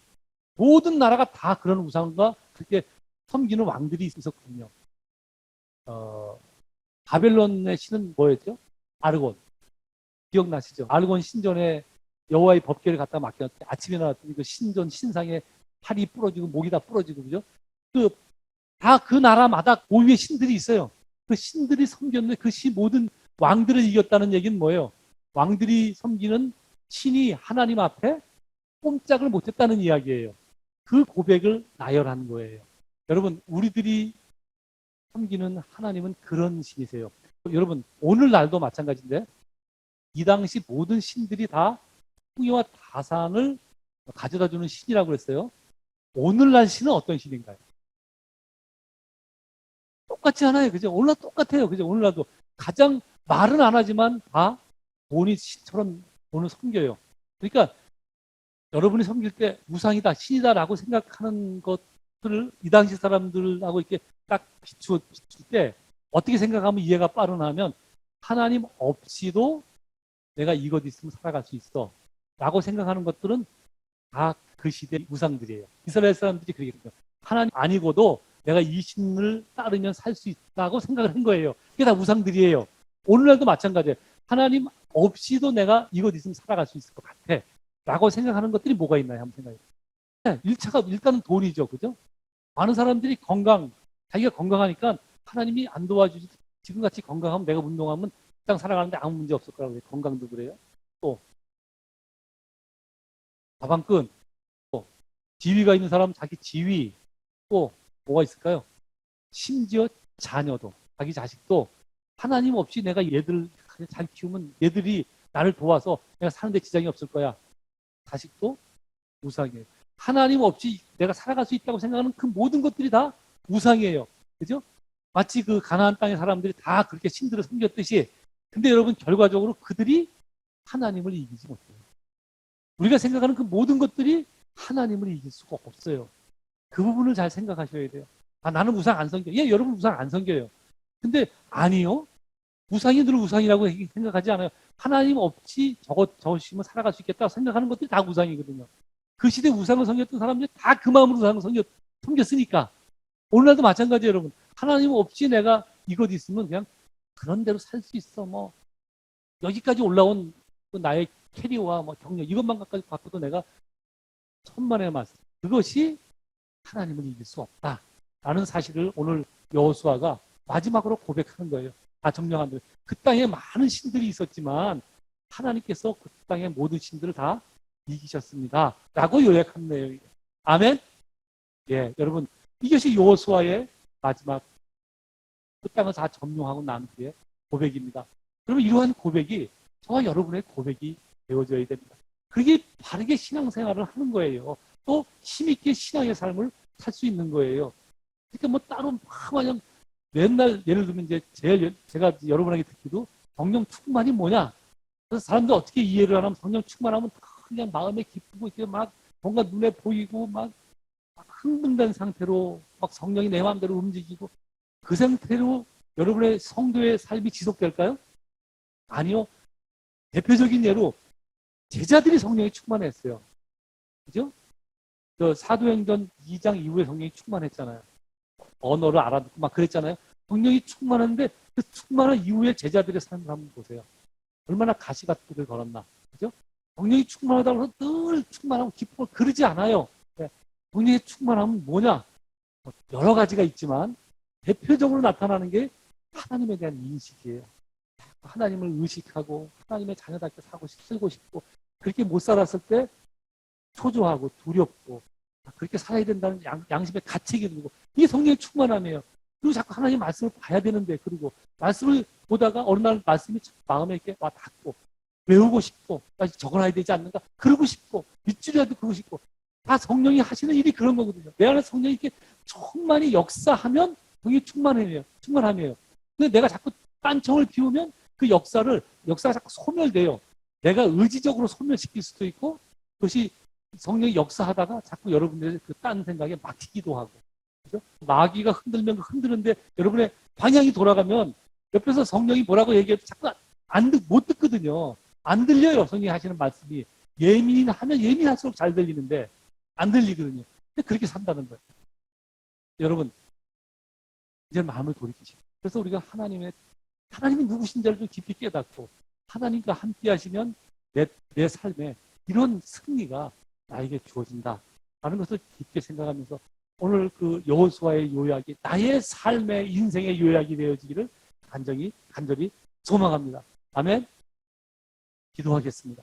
모든 나라가 다 그런 우상과 그렇게 섬기는 왕들이 있었거든요. 바벨론의 신은 뭐였죠? 아르곤. 기억나시죠? 아르곤 신전에 여호와의 법궤를 갖다 맡겼는데 아침에 나왔더니 그 신전 신상에 팔이 부러지고 목이 다 부러지고 그죠? 다 그 나라마다 고유의 신들이 있어요. 그 신들이 섬겼는데 그 모든 왕들을 이겼다는 얘기는 뭐예요? 왕들이 섬기는 신이 하나님 앞에 꼼짝을 못했다는 이야기예요. 그 고백을 나열한 거예요. 여러분 우리들이 섬기는 하나님은 그런 신이세요. 여러분 오늘날도 마찬가지인데 이 당시 모든 신들이 다 풍요와 다산을 가져다주는 신이라고 했어요. 오늘날 신은 어떤 신인가요? 똑같지 않아요. 그죠? 오늘날 똑같아요. 그죠? 오늘날도 가장 말은 안 하지만 다 돈이 신처럼 돈을 섬겨요. 그러니까 여러분이 섬길 때 우상이다, 신이다라고 생각하는 것들을 이 당시 사람들하고 이렇게 딱 비출 때 어떻게 생각하면 이해가 빠르냐면 하나님 없이도 내가 이것 있으면 살아갈 수 있어 라고 생각하는 것들은 다 그 시대의 우상들이에요. 이스라엘 사람들이 그렇게 해요. 하나님 아니고도 내가 이 신을 따르면 살 수 있다고 생각을 한 거예요. 그게 다 우상들이에요. 오늘날도 마찬가지예요. 하나님 없이도 내가 이것 있으면 살아갈 수 있을 것 같아 라고 생각하는 것들이 뭐가 있나요? 한번 생각해 보세요. 1차가 일단은 돈이죠. 그죠? 많은 사람들이 자기가 건강하니까 하나님이 안 도와주지. 지금같이 건강하면 내가 운동하면 딱 살아가는데 아무 문제 없을 거라고 해요. 건강도 그래요. 또 가방끈, 또 지위가 있는 사람은 자기 지위, 또 뭐가 있을까요? 심지어 자녀도, 자기 자식도 하나님 없이 내가 얘들 잘 키우면 얘들이 나를 도와서 내가 사는데 지장이 없을 거야. 자식도 우상이에요. 하나님 없이 내가 살아갈 수 있다고 생각하는 그 모든 것들이 다 우상이에요. 그죠? 마치 그 가나안 땅의 사람들이 다 그렇게 신들을 섬겼듯이 근데 여러분 결과적으로 그들이 하나님을 이기지 못해요. 우리가 생각하는 그 모든 것들이 하나님을 이길 수가 없어요. 그 부분을 잘 생각하셔야 돼요. 나는 우상 안 섬겨. 예, 여러분 우상 안 섬겨요. 근데 아니요. 우상이 늘 우상이라고 생각하지 않아요. 하나님 없이 저것이면 살아갈 수 있겠다 생각하는 것들이 다 우상이거든요. 그 시대 우상을 섬겼던 사람들이 다 그 마음으로 우상을 섬겼으니까 오늘날도 마찬가지예요. 여러분. 하나님 없이 내가 이것 있으면 그냥 그런 대로 살 수 있어. 뭐 여기까지 올라온 그 나의 캐리어와 뭐 경력 이것만 갖고도 내가 천만의 말씀. 그것이 하나님을 이길 수 없다. 라는 사실을 오늘 여호수아가 마지막으로 고백하는 거예요. 다 점령한 거예요. 그 땅에 많은 신들이 있었지만 하나님께서 그 땅의 모든 신들을 다 이기셨습니다. 라고 요약한 내용이에요. 아멘? 예, 여러분, 이것이 여호수아의 마지막 그 땅을 다 점령하고 난 후에 고백입니다. 그러면 이러한 고백이 저와 여러분의 고백이 되어져야 됩니다. 그게 바르게 신앙생활을 하는 거예요. 또 힘있게 신앙의 삶을 살 수 있는 거예요. 그러니까 뭐 따로 마냥 맨날 예를 들면 이제 제가 여러분에게 듣기도 성령 충만이 뭐냐? 그래서 사람들 어떻게 이해를 하냐면 성령 충만하면 그냥 마음에 기쁘고 이렇게 막 뭔가 눈에 보이고 막 흥분된 상태로 막 성령이 내 마음대로 움직이고 그 상태로 여러분의 성도의 삶이 지속될까요? 아니요. 대표적인 예로 제자들이 성령이 충만했어요. 그죠? 사도행전 2장 이후에 성령이 충만했잖아요. 언어를 알아듣고 막 그랬잖아요. 성령이 충만한데 그 충만한 이후에 제자들의 삶을 한번 보세요. 얼마나 가시 같은 길을 걸었나. 그죠? 성령이 충만하다고 해서 늘 충만하고 기쁨을 그러지 않아요. 성령의 충만함은 뭐냐? 여러 가지가 있지만 대표적으로 나타나는 게 하나님에 대한 인식이에요. 하나님을 의식하고 하나님의 자녀답게 살고 싶고 그렇게 못 살았을 때 초조하고 두렵고 그렇게 살아야 된다는 양심의 가책이 들고 이게 성령의 충만함이에요. 그리고 자꾸 하나님 말씀을 봐야 되는데 그리고 말씀을 보다가 어느 날 말씀이 마음에 이렇게 와 닿고 외우고 싶고 다시 적어놔야 되지 않는가 그러고 싶고 밑줄이라도 그러고 싶고 다 성령이 하시는 일이 그런 거거든요. 내 안에 성령이 이렇게 충만히 역사하면 성령이 충만함이에요. 근데 내가 자꾸 딴청을 피우면 그 역사가 자꾸 소멸돼요. 내가 의지적으로 소멸시킬 수도 있고 그것이 성령이 역사하다가 자꾸 여러분들의 그 딴 생각에 막히기도 하고 그죠? 마귀가 흔들면 흔드는데 여러분의 방향이 돌아가면 옆에서 성령이 뭐라고 얘기해도 자꾸 못 듣거든요. 안 들려요. 성령이 하시는 말씀이. 예민하면 예민할수록 잘 들리는데 안 들리거든요. 근데 그렇게 산다는 거예요. 여러분 이제 마음을 돌이키시고 그래서 우리가 하나님이 누구신지를 좀 깊이 깨닫고 하나님과 함께 하시면 내 삶에 이런 승리가 나에게 주어진다라는 것을 깊게 생각하면서 오늘 그 여호수아의 요약이 나의 삶의 인생의 요약이 되어지기를 간절히 소망합니다. 아멘. 기도하겠습니다.